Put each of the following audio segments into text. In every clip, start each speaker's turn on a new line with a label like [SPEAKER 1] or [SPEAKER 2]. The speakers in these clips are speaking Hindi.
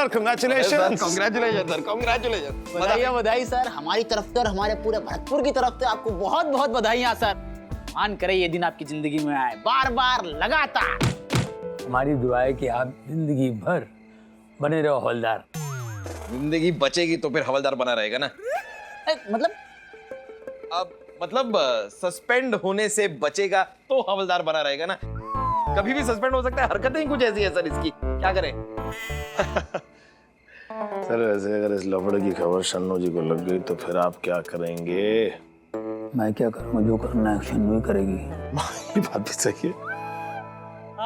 [SPEAKER 1] Sir, congratulation.
[SPEAKER 2] Congratulation sir, congratulation.
[SPEAKER 3] बधाई बधाई सर, हमारी तरफ से और हमारे पूरे भरतपुर की तरफ से आपको बहुत बहुत बधाइयाँ सर। मान करे ये दिन आपकी जिंदगी में आए, बार बार लगातार।
[SPEAKER 4] हमारी दुआ है कि आप जिंदगी भर बने रहो हवलदार।
[SPEAKER 2] जिंदगी बचेगी तो फिर हवलदार बना रहेगा ना।
[SPEAKER 3] मतलब
[SPEAKER 2] अब मतलब सस्पेंड होने से बचेगा तो हवलदार बना रहेगा ना। कभी भी सस्पेंड हो सकता है, हरकतें ही कुछ ऐसी है सर इसकी, क्या करें।
[SPEAKER 1] सर वैसे अगर इस लफड़े की खबर शन्नू जी को लग गई तो फिर आप क्या करेंगे?
[SPEAKER 4] मैं क्या करूँगा, जो करना है शन्नू करेगी।
[SPEAKER 1] ये बात भी सही है।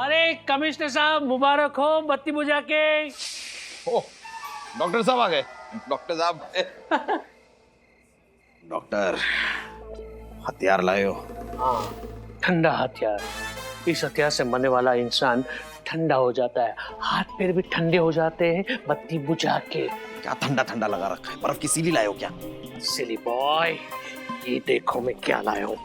[SPEAKER 5] अरे कमिश्नर साहब मुबारक हो, बत्ती बुझा के।
[SPEAKER 2] ओह, डॉक्टर साहब आ गए। डॉक्टर साहब डॉक्टर हथियार लाए हो?
[SPEAKER 5] हाँ, ठंडा हथियार। इस हथियार से मरने वाला इंसान ठंडा हो जाता है, हाथ पैर भी ठंडे हो जाते हैं बत्ती बुझा के।
[SPEAKER 2] क्या ठंडा ठंडा लगा रखा है? बर्फ की सीली लाए हो क्या?
[SPEAKER 5] सिली बॉय, ये देखो मैं क्या लाया हूँ।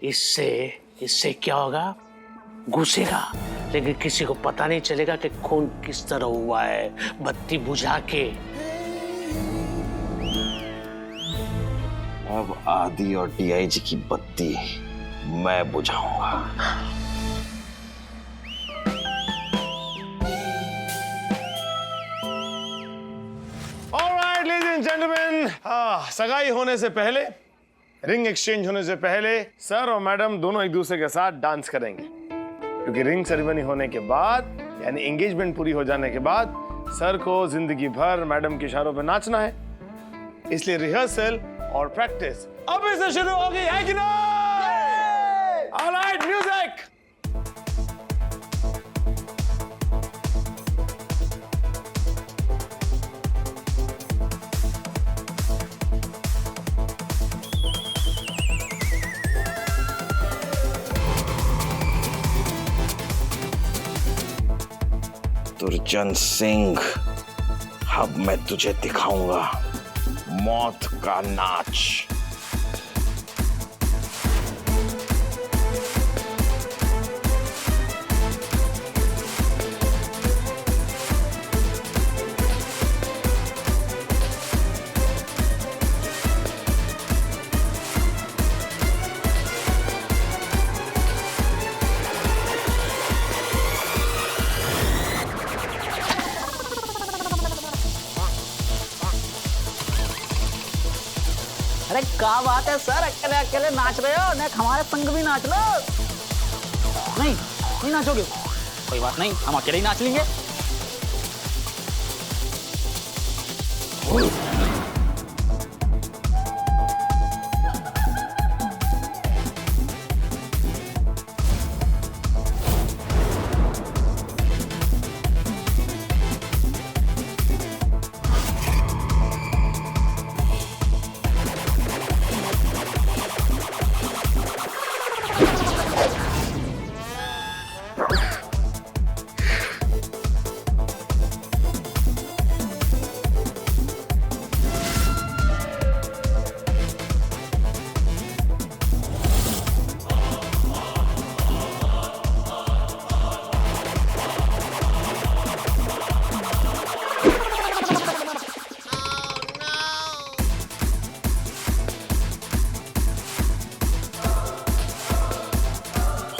[SPEAKER 5] ये इससे क्या होगा? घुसेगा, लेकिन किसी को पता नहीं चलेगा कि खून किस तरह हुआ है बत्ती बुझा के।
[SPEAKER 2] अब आदि और डीआईजी की बत्ती मैं बुझाऊंगा।
[SPEAKER 1] ऑलराइट लेडीज एंड जेंटलमैन, सगाई होने से पहले, रिंग एक्सचेंज होने से पहले सर और मैडम दोनों एक दूसरे के साथ डांस करेंगे, क्योंकि रिंग सेरेमनी होने के बाद यानी एंगेजमेंट पूरी हो जाने के बाद सर को जिंदगी भर मैडम के इशारों पे नाचना है। इसलिए रिहर्सल और प्रैक्टिस अभी से शुरू होगी, है कि नहीं? Alright, music.
[SPEAKER 2] दुर्जन सिंह, अब मैं तुझे दिखाऊंगा मौत का नाच।
[SPEAKER 3] अरे क्या बात है सर, अकेले अकेले नाच रहे हो? नेक हमारे संग भी नाच लो। नहीं नहीं नाचोगे? कोई बात नहीं, हम अकेले ही नाच लेंगे।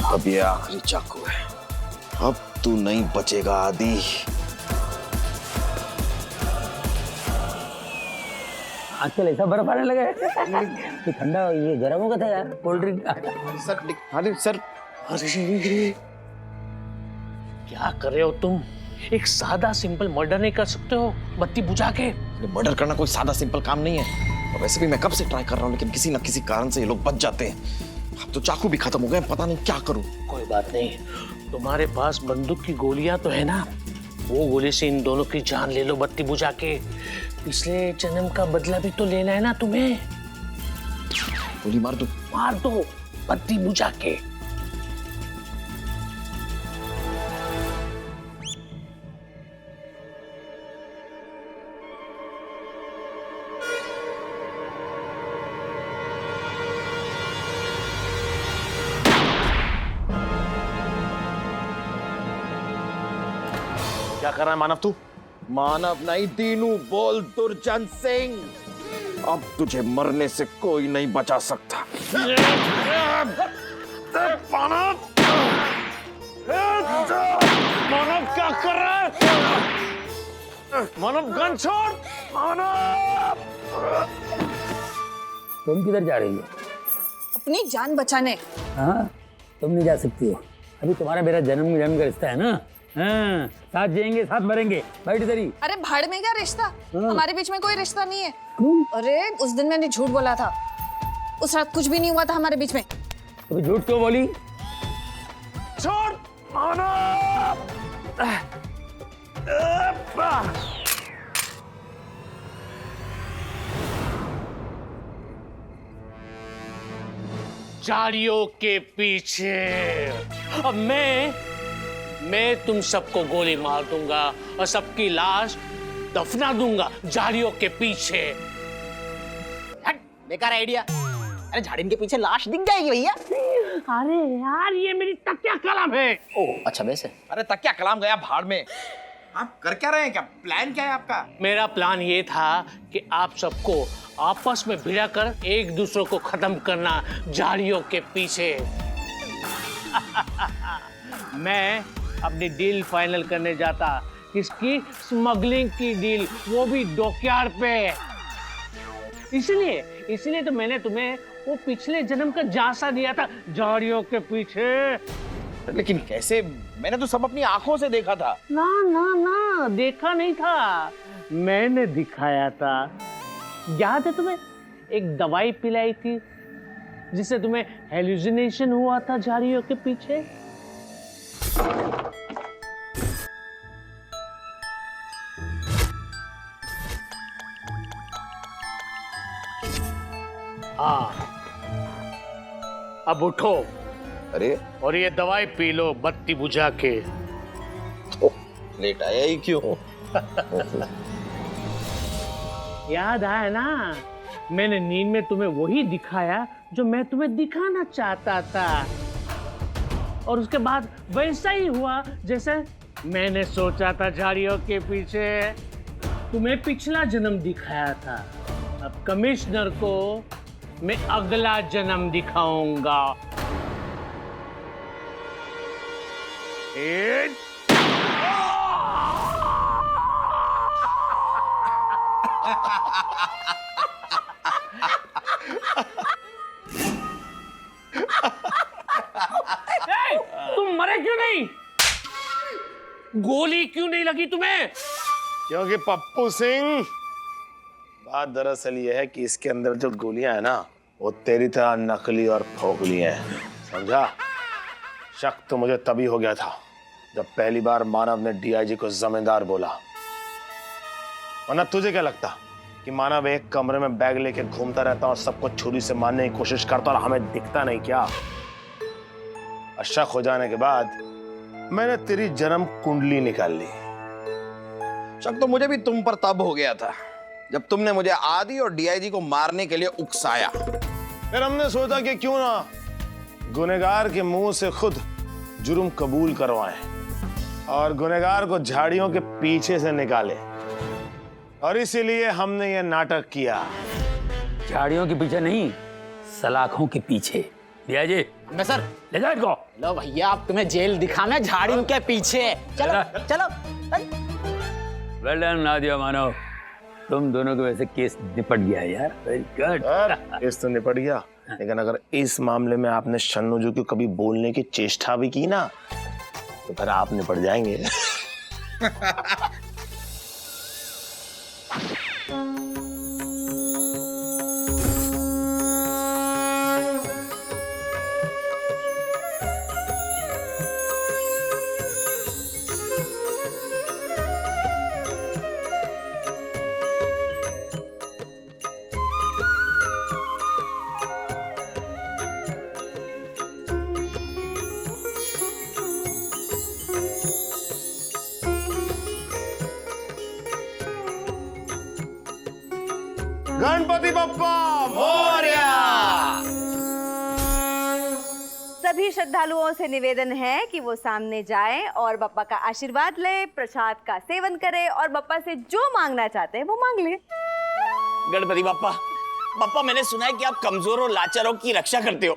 [SPEAKER 2] अब ये आखिरी चाकू है, अब तू नहीं बचेगा आदि।
[SPEAKER 4] आजकल ऐसा बर्फ आने लगा है। ये ठंडा, ये गर्म हो गया था यार, कोल्ड ड्रिंक।
[SPEAKER 2] सर
[SPEAKER 5] अरे क्या कर रहे हो तुम? एक सादा सिंपल मर्डर नहीं कर सकते हो बत्ती बुझा के?
[SPEAKER 2] मर्डर करना कोई सादा सिंपल काम नहीं है। और वैसे भी मैं कब से ट्राई कर रहा हूँ, लेकिन किसी न किसी कारण से ये लोग बच जाते हैं। अब तो चाकू भी खत्म हो गए, पता नहीं क्या करूं।
[SPEAKER 5] कोई बात नहीं, तुम्हारे पास बंदूक की गोलियां तो है ना, वो गोली से इन दोनों की जान ले लो बत्ती बुझा के। पिछले जन्म का बदला भी तो लेना है ना तुम्हें।
[SPEAKER 2] गोली मार दो
[SPEAKER 5] बत्ती बुझा के।
[SPEAKER 1] क्या कर रहा है मानव तू?
[SPEAKER 2] मानव नहीं, दीनू बोल दुर्जन सिंह। अब तुझे मरने से कोई नहीं बचा सकता।
[SPEAKER 1] मानव मानव क्या कर रहा है? मानव गन छोड़। मानव
[SPEAKER 4] तुम किधर जा रही हो?
[SPEAKER 6] अपनी जान बचाने।
[SPEAKER 4] हाँ, तुम नहीं जा सकती हो। अभी तुम्हारा मेरा जन्म का रिश्ता है ना। हाँ, साथ जिएंगे साथ मरेंगे। बैठ इधर ही।
[SPEAKER 6] अरे भाड़ में क्या रिश्ता? हमारे बीच में कोई रिश्ता नहीं है।
[SPEAKER 4] क्यों?
[SPEAKER 6] अरे उस दिन मैंने झूठ बोला था, उस रात कुछ भी नहीं हुआ था हमारे बीच में।
[SPEAKER 4] अभी झूठ क्यों बोली?
[SPEAKER 1] छोड़ मानव।
[SPEAKER 5] झाड़ियों के पीछे। अब मैं तुम सबको गोली मार दूंगा और सबकी लाश दफना दूंगा झाड़ियों के पीछे।
[SPEAKER 3] हट, बेकार आइडिया। अरे झाड़ी के पीछे लाश दिख जाएगी भैया।
[SPEAKER 5] अरे यार, ये मेरी तकिया कलम है।
[SPEAKER 3] ओ अच्छा, वैसे
[SPEAKER 2] अरे तकिया कलाम गया भाड़ में। आप कर क्या रहे हैं? क्या प्लान क्या है आपका?
[SPEAKER 5] मेरा प्लान ये था कि आप सबको आपस में भिड़ा कर एक दूसरे को खत्म करना झाड़ियों के पीछे। मैं अपनी डील फाइनल करने जाता। किसकी? स्मगलिंग की डील, वो भी डॉकयार्ड पे। इसलिए तो मैंने तुम्हें वो पिछले जन्म का झांसा दिया था झाड़ियों के पीछे।
[SPEAKER 2] लेकिन कैसे? मैंने तो सब अपनी आंखों से देखा था।
[SPEAKER 5] ना, देखा नहीं था, मैंने दिखाया था। याद है तुम्हें? एक दवाई पिलाई थी जिससे तुम्हें हेलुसिनेशन हुआ था झाड़ियों के पीछे। हाँ, अब उठो।
[SPEAKER 2] अरे
[SPEAKER 5] और ये दवाई पी लो बत्ती बुझा के।
[SPEAKER 2] लेट आया ही क्यों?
[SPEAKER 5] याद आया ना, मैंने नींद में तुम्हें वही दिखाया जो मैं तुम्हें दिखाना चाहता था। और उसके बाद वैसा ही हुआ जैसे मैंने सोचा था झाड़ियों के पीछे। तुम्हें पिछला जन्म दिखाया था, अब कमिश्नर को मैं अगला जन्म दिखाऊंगा। तुम मरे क्यों नहीं? गोली क्यों नहीं लगी तुम्हें?
[SPEAKER 1] क्योंकि पप्पू सिंह, बात दरअसल ये है कि इसके अंदर जो गोलियां है ना, वो तेरी तरह नकली और फोकली हैं, समझा? शक तो मुझे तभी हो गया था जब पहली बार मानव ने डीआईजी को जमींदार बोला। वरना तुझे क्या लगता कि मानव एक कमरे में बैग लेके घूमता रहता और सबको छुरी से मारने की कोशिश करता और हमें दिखता नहीं क्या? और शक हो जाने के बाद मैंने तेरी जन्म कुंडली निकाल ली।
[SPEAKER 2] शक तो मुझे भी तुम पर तब हो गया था जब तुमने मुझे आदि और डीआईजी को मारने के लिए उकसाया।
[SPEAKER 1] फिर हमने सोचा कि क्यों ना गुनहगार के मुंह से खुद जुर्म कबूल करवाएं और गुनहगार को झाड़ियों के पीछे से निकाले। और इसीलिए हमने ये नाटक किया।
[SPEAKER 4] झाड़ियों के पीछे नहीं, सलाखों के पीछे। डीआईजी,
[SPEAKER 3] मैं सर
[SPEAKER 4] ले जाओ इनको।
[SPEAKER 3] लो भैया, आप तुम्हें जेल दिखाना झाड़ियों के पीछे। चलो चलो।
[SPEAKER 4] वेल डन नादिया मानव, तुम दोनों के वैसे केस निपट गया है यार। Very good.
[SPEAKER 1] इस तो निपट गया, लेकिन अगर इस मामले में आपने शन्नूजू को कभी बोलने की चेष्टा भी की ना, तो फिर आप निपट जाएंगे। गणपति बप्पा मोरया।
[SPEAKER 7] सभी सभी श्रद्धालुओं से निवेदन है कि वो सामने जाएं और बप्पा का आशीर्वाद ले, प्रसाद का सेवन करे और बप्पा से जो मांगना चाहते हैं वो मांग ले।
[SPEAKER 3] गणपति बप्पा, बप्पा मैंने सुना है कि आप कमजोर और लाचारों की रक्षा करते हो।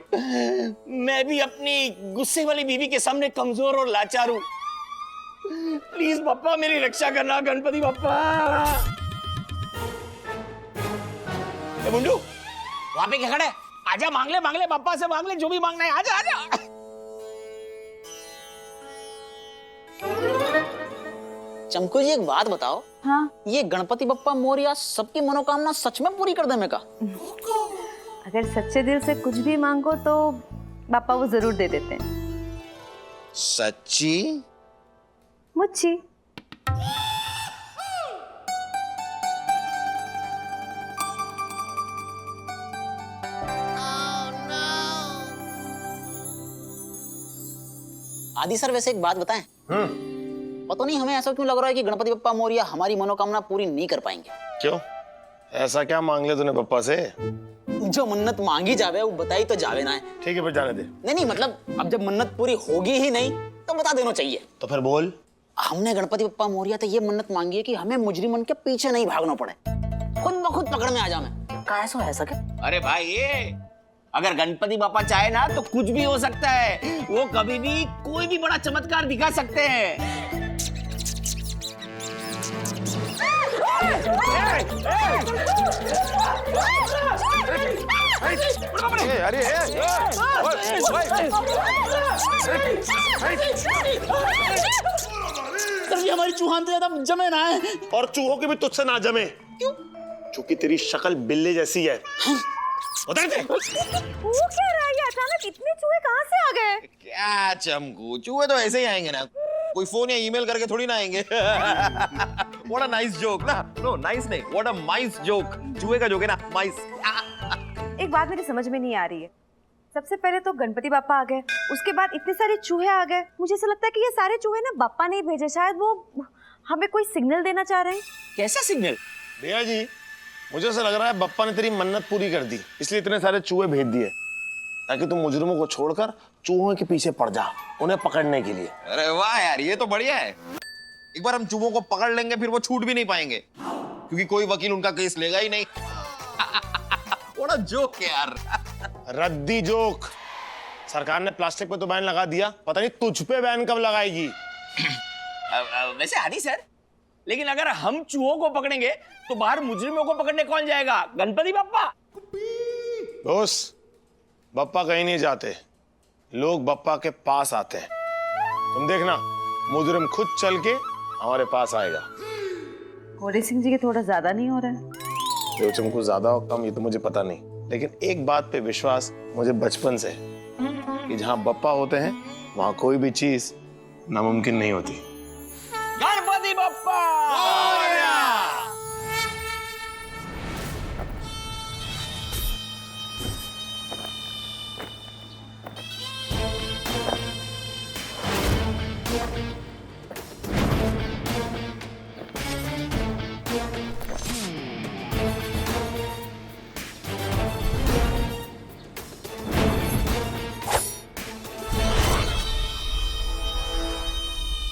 [SPEAKER 3] मैं भी अपनी गुस्से वाली बीवी के सामने कमजोर और लाचार हूँ। प्लीज बप्पा मेरी रक्षा करना गणपति बप्पा। ए मुंडू, वहां पे क्या खड़ा है? आजा, मांग ले बप्पा से मांग ले, जो भी मांगना है। आजा आजा। चमकू जी एक बात बताओ।
[SPEAKER 7] हाँ,
[SPEAKER 3] ये गणपति बप्पा मोरया सबकी मनोकामना सच में पूरी कर देने का?
[SPEAKER 7] अगर सच्चे दिल से कुछ भी मांगो तो पापा वो जरूर दे देते हैं।
[SPEAKER 2] सच्ची?
[SPEAKER 7] मुच्छी।
[SPEAKER 3] आदि सर, वैसे एक बात बताएं। पता नहीं हमें ऐसा क्यों लग रहा है कि गणपति बप्पा मोरया हमारी मनोकामना पूरी नहीं कर पाएंगे।
[SPEAKER 1] क्यों? ऐसा क्या मांग ले तूने पप्पा से?
[SPEAKER 3] जो मन्नत मांगी जावे वो बताई तो जावे ना है।
[SPEAKER 1] ठीक है, फिर जाने दे।
[SPEAKER 3] नहीं मतलब अब जब मन्नत पूरी होगी ही नहीं तो बता देना चाहिए।
[SPEAKER 1] तो फिर बोल।
[SPEAKER 3] हमने गणपति बप्पा मोरया तो ये मन्नत मांगी है कि हमें मुजरिमन के पीछे नहीं भागना पड़े, खुद ब खुद पकड़ में आ जाए। कैसा है सके? अरे भाई, ये अगर गणपति बापा चाहे ना तो कुछ भी हो सकता है। वो कभी भी कोई भी बड़ा चमत्कार दिखा सकते हैं।
[SPEAKER 1] अरे
[SPEAKER 3] हमारी चूहान तो ज्यादा जमे ना है।
[SPEAKER 1] और चूहों की भी तुझसे ना जमे। क्यों? क्योंकि तेरी शक्ल बिल्ली जैसी है। बता दे।
[SPEAKER 7] वो क्या रहा है? अचानक इतने चूहे कहाँ से आ गए?
[SPEAKER 2] क्या चमकू, चूहे तो ऐसे ही आएंगे ना, कोई फोन या ईमेल करके थोड़ी ना आएंगे। What a nice joke ना? No, nice नहीं, what a mice joke। चूहे का जोक है ना, mice।
[SPEAKER 7] एक बात मेरी समझ में नहीं आ रही है। सबसे पहले तो गणपति बापा आ गए, उसके बाद इतने सारे चूहे आ गए। मुझे ऐसा लगता है कि ये सारे चूहे ना बापा नहीं भेजे, शायद वो हमें कोई सिग्नल देना चाह रहे हैं।
[SPEAKER 3] कैसा सिग्नल?
[SPEAKER 1] भैया जी, मुझे ऐसा लग रहा है बप्पा ने तेरी मन्नत पूरी कर दी, इसलिए इतने सारे चूहे भेज दिए ताकि तुम मुजरिमों को छोड़कर चूहों के पीछे पड़ जा, उन्हें पकड़ने के लिए।
[SPEAKER 2] अरे वाह यार, ये तो बढ़िया है। एक बार हम चूहों को पकड़ लेंगे फिर वो छूट भी नहीं पाएंगे, क्योंकि कोई वकील उनका केस लेगा ही नहीं। What a joke यार।
[SPEAKER 1] रद्दी जोक। सरकार ने प्लास्टिक पे तो बैन लगा दिया, पता नहीं तुझ पे बैन कब लगाएगी।
[SPEAKER 3] वैसे आदि सर, लेकिन अगर हम चूहों को पकड़ेंगे तो बाहर मुजरिमों को पकड़ने कौन जाएगा? गणपति बप्पा।
[SPEAKER 1] दोस्त, बप्पा कहीं नहीं जाते, लोग बप्पा के पास आते हैं। तुम देखना, मुजरिम खुद चल के हमारे पास आएगा।
[SPEAKER 7] घोड़े सिंह जी के थोड़ा ज्यादा नहीं हो रहा है?
[SPEAKER 1] जो तुमको ज्यादा हो कम ये तो मुझे पता नहीं, लेकिन एक बात पे विश्वास मुझे बचपन से है कि जहां बप्पा होते हैं वहां कोई भी चीज नामुमकिन नहीं होती।
[SPEAKER 3] गणपति बप्पा।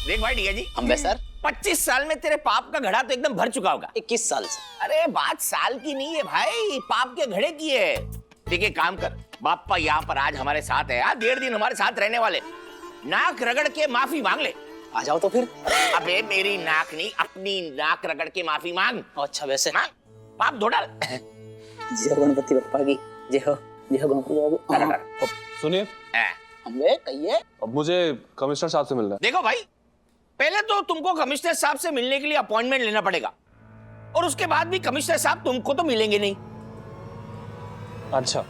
[SPEAKER 3] देख भाई ठीक है जी, हम सर 25 साल में तेरे पाप का घड़ा तो एकदम भर चुका होगा। 21 साल से? अरे बात साल की नहीं है भाई, पाप के घड़े की है। देखिए काम कर, बापा यहाँ पर आज हमारे साथ है, 1.5 दिन हमारे साथ रहने वाले। नाक रगड़ के माफी मांग ले। आ जाओ तो फिर। अबे मेरी नाक नहीं, अपनी नाक रगड़ के माफी मांग। अच्छा वैसे मांग, पाप धो डाल।
[SPEAKER 8] जय हो गणपति बप्पा की जय हो, जय हो गणपति बप्पा।
[SPEAKER 9] सुनिए,
[SPEAKER 3] हमें कहिए।
[SPEAKER 9] अब मुझे कमिश्नर साहब से मिलना है।
[SPEAKER 3] देखो भाई, पहले तो तुमको कमिश्नर साहब से मिलने के लिए अपॉइंटमेंट लेना पड़ेगा, और उसके बाद भी कमिश्नर साहब तुमको तो मिलेंगे नहीं।
[SPEAKER 9] अच्छा।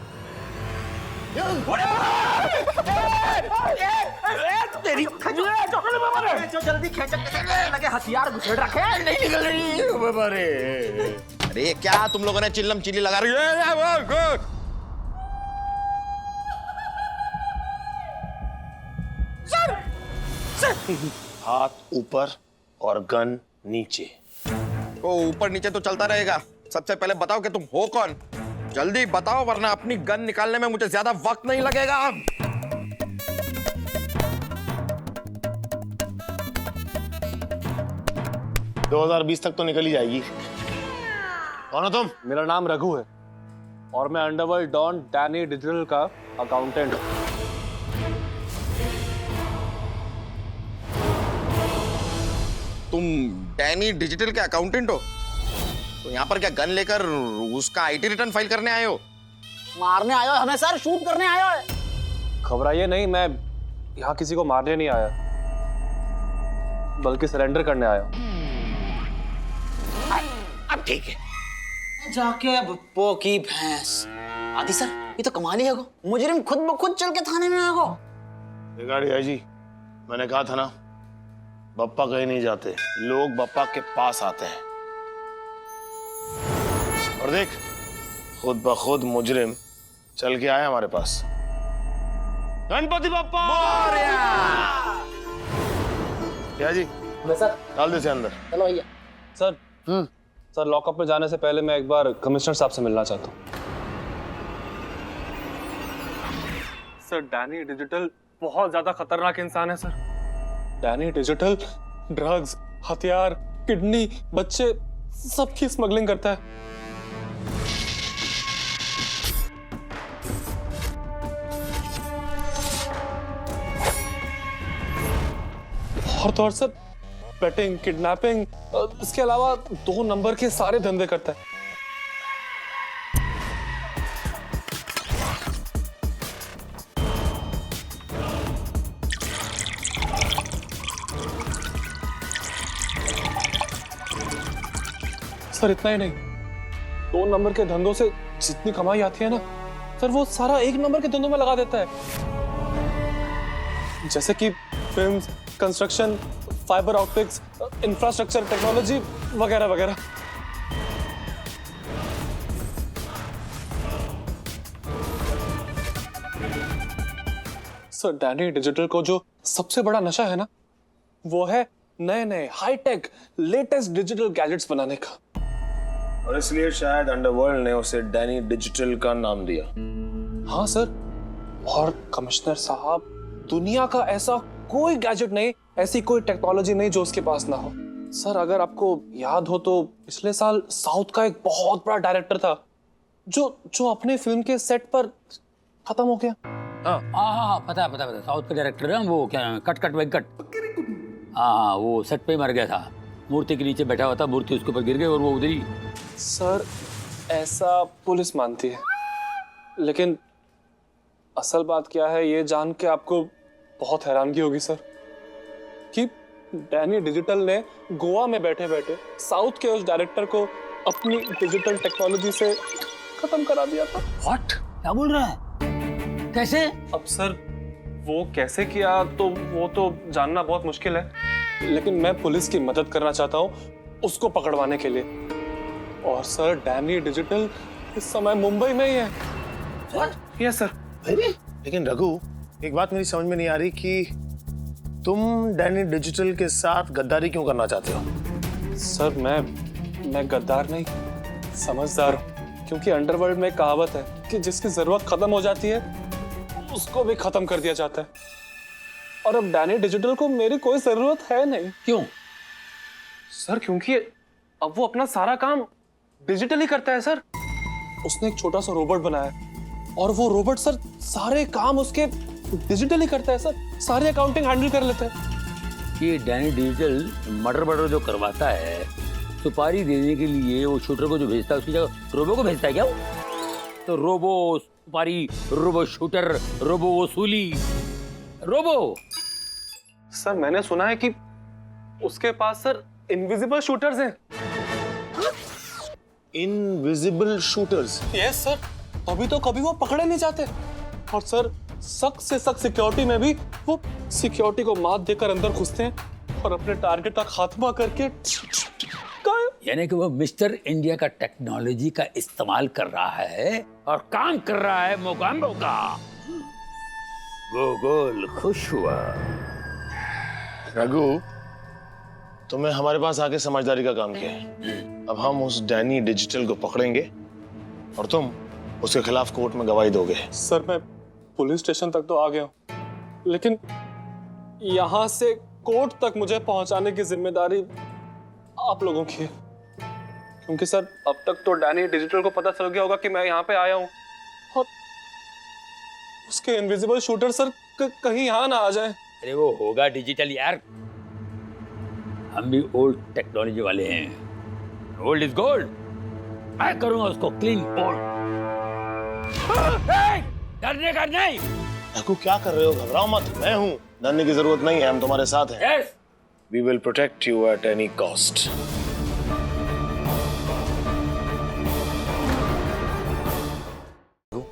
[SPEAKER 3] तेरी जल्दी खींच, लगे हथियार घुसेड़ रखे, नहीं निकल रही।
[SPEAKER 2] अरे क्या तुम लोगों ने चिल्लम चिल्ली लगा रही है?
[SPEAKER 1] हाथ ऊपर और गन नीचे।
[SPEAKER 2] ओ ऊपर नीचे तो चलता रहेगा। सबसे पहले बताओ कि तुम हो कौन? जल्दी बताओ वरना अपनी गन निकालने में मुझे ज्यादा वक्त नहीं लगेगा।
[SPEAKER 1] 2020 तक तो निकल ही जाएगी। कौन हो तुम?
[SPEAKER 9] मेरा नाम रघु है और मैं अंडरवर्ल्ड डॉन डैनी डिजिटल का अकाउंटेंट हूँ।
[SPEAKER 2] तुम डैनी डिजिटल के अकाउंटेंट हो? तो यहाँ पर क्या गन लेकर उसका आईटी रिटर्न फाइल करने आए हो?
[SPEAKER 8] मारने आयो हमें सर, शूट करने आयो है।
[SPEAKER 9] घबराइए नहीं, मैं यहाँ किसी को मारने नहीं आया, बल्कि सरेंडर करने आया।
[SPEAKER 3] अब ठीक है।
[SPEAKER 8] जाके बुप्पो की भैंस। आदि सर, ये तो कमाल ही है गो। मुजरिम खुद ब खुद चल के थाने में आ गो।
[SPEAKER 1] बिगाड़ी जी, मैंने कहा था ना, बप्पा कहीं नहीं जाते, लोग बप्पा के पास आते हैं। और देख, खुद ब खुद मुजरिम चल के आया हमारे पास। गणपति बप्पा क्या जी?
[SPEAKER 8] सर
[SPEAKER 1] डाल दे इसे अंदर।
[SPEAKER 8] चलो भैया।
[SPEAKER 9] सर सर, लॉकअप में जाने से पहले मैं एक बार कमिश्नर साहब से मिलना चाहता हूँ। सर, डैनी डिजिटल बहुत ज्यादा खतरनाक इंसान है सर। डैनी डिजिटल ड्रग्स, हथियार, किडनी, बच्चे सबकी स्मगलिंग करता है। और तो और सर, बेटिंग, किडनैपिंग, इसके अलावा 2 नंबर के सारे धंधे करता है। सर इतना ही नहीं, 2 नंबर के धंधों से जितनी कमाई आती है ना सर, वो सारा 1 नंबर के धंधों में लगा देता है। जैसे कि film, construction, fibre optics, infrastructure, technology वगैरह वगैरह। सर, डैनी डिजिटल को जो सबसे बड़ा नशा है ना, वो है नए नए हाईटेक लेटेस्ट डिजिटल गैजेट्स बनाने का।
[SPEAKER 1] और इसलिए शायद अंडरवर्ल्ड ने उसे डैनी डिजिटल का नाम दिया।
[SPEAKER 9] हाँ सर, और कमिश्नर साहब, दुनिया का ऐसा कोई गैजेट नहीं, ऐसी कोई टेक्नोलॉजी नहीं जो उसके पास ना हो। सर, अगर आपको याद हो तो पिछले साल साउथ का एक बहुत बड़ा डायरेक्टर था जो अपने फिल्म के सेट पर खत्म हो गया।
[SPEAKER 4] हाँ, पता है, साउथ का डायरेक्टर है वो, क्या कट वेंकट। हाँ, वो सेट पे मर गया था, मूर्ति के नीचे बैठा हुआ था, मूर्ति उसके ऊपर गिर गई और वो उधर ही।
[SPEAKER 9] सर, ऐसा पुलिस मानती है, लेकिन असल बात क्या है ये जान के आपको बहुत हैरानगी होगी सर, कि डैनी डिजिटल ने गोवा में बैठे बैठे साउथ के उस डायरेक्टर को अपनी डिजिटल टेक्नोलॉजी से खत्म करा दिया था।
[SPEAKER 4] व्हाट? क्या बोल रहा है? कैसे?
[SPEAKER 9] अब सर, वो कैसे किया तो वो तो जानना बहुत मुश्किल है, लेकिन मैं पुलिस की मदद करना चाहता हूँ उसको पकड़वाने के लिए। और सर, डैनी डिजिटल इस समय मुंबई में ही है। Yes sir.
[SPEAKER 1] लेकिन रघु, एक बात मेरी समझ में नहीं आ रही कि तुम डैनी डिजिटल के साथ गद्दारी क्यों करना चाहते हो?
[SPEAKER 9] सर, मैं गद्दार नहीं, समझदार हूँ, क्योंकि अंडरवर्ल्ड में एक कहावत है कि जिसकी जरूरत खत्म हो जाती है उसको भी खत्म कर दिया जाता है। और अब डैनी डिजिटल को मेरी कोई जरूरत है नहीं।
[SPEAKER 4] क्यों?
[SPEAKER 9] सर, क्योंकि अब वो अपना सारा काम डिजिटली करता है सर। उसने एक छोटा सा रोबोट बनाया और वो रोबोट सर सारे काम उसके डिजिटली करता है सर, सारे अकाउंटिंग हैंडल कर लेता है।
[SPEAKER 4] ये डैनी डिजिटल मर्डर जो करवाता है, सुपारी देने के लिए वो शूटर को जो भेजता है उसकी जगह रोबो को भेजता है क्या? तो रोबो सुपारी, रोबो शूटर, रोबो वसूली, रोबो।
[SPEAKER 9] सर, मैंने सुना है कि उसके पास सर इनविजिबल शूटर्स हैं।
[SPEAKER 1] Invisible shooters?
[SPEAKER 9] यस सर, तभी तो कभी वो पकड़े नहीं जाते। और सर, सख्त से सख्त सिक्योरिटी में भी वो सिक्योरिटी को मात देकर अंदर घुसते हैं और अपने टारगेट का खात्मा करके
[SPEAKER 4] यानी कि वो मिस्टर इंडिया का टेक्नोलॉजी का इस्तेमाल कर रहा है और काम कर रहा है मोगाम्बो का। गोगोल खुश हुआ।
[SPEAKER 1] रघु, तुमने हमारे पास आके समझदारी का काम किया है। अब हम उस डैनी डिजिटल को पकड़ेंगे और तुम उसके खिलाफ कोर्ट में गवाही दोगे।
[SPEAKER 9] सर, मैं पुलिस स्टेशन तक तो आ गया हूं, लेकिन यहां से कोर्ट तक मुझे पहुंचाने की जिम्मेदारी आप लोगों की है। क्योंकि सर अब तक तो डैनी डिजिटल को पता चल गया होगा कि मैं यहाँ पे आया हूँ, और उसके इनविजिबल शूटर सर कहीं यहाँ ना आ जाए।
[SPEAKER 4] अरे वो होगा डिजिटल यार, हम भी ओल्ड टेक्नोलॉजी वाले हैं। Old is gold. मैं करूंगा उसको क्लीन बोल्ड। डरने का नहीं।
[SPEAKER 1] रघु क्या कर रहे हो? घबराओ मत, मैं हूं। डरने की जरूरत नहीं है, हम तुम्हारे साथ हैं।
[SPEAKER 4] Yes,
[SPEAKER 1] we will protect you at any cost.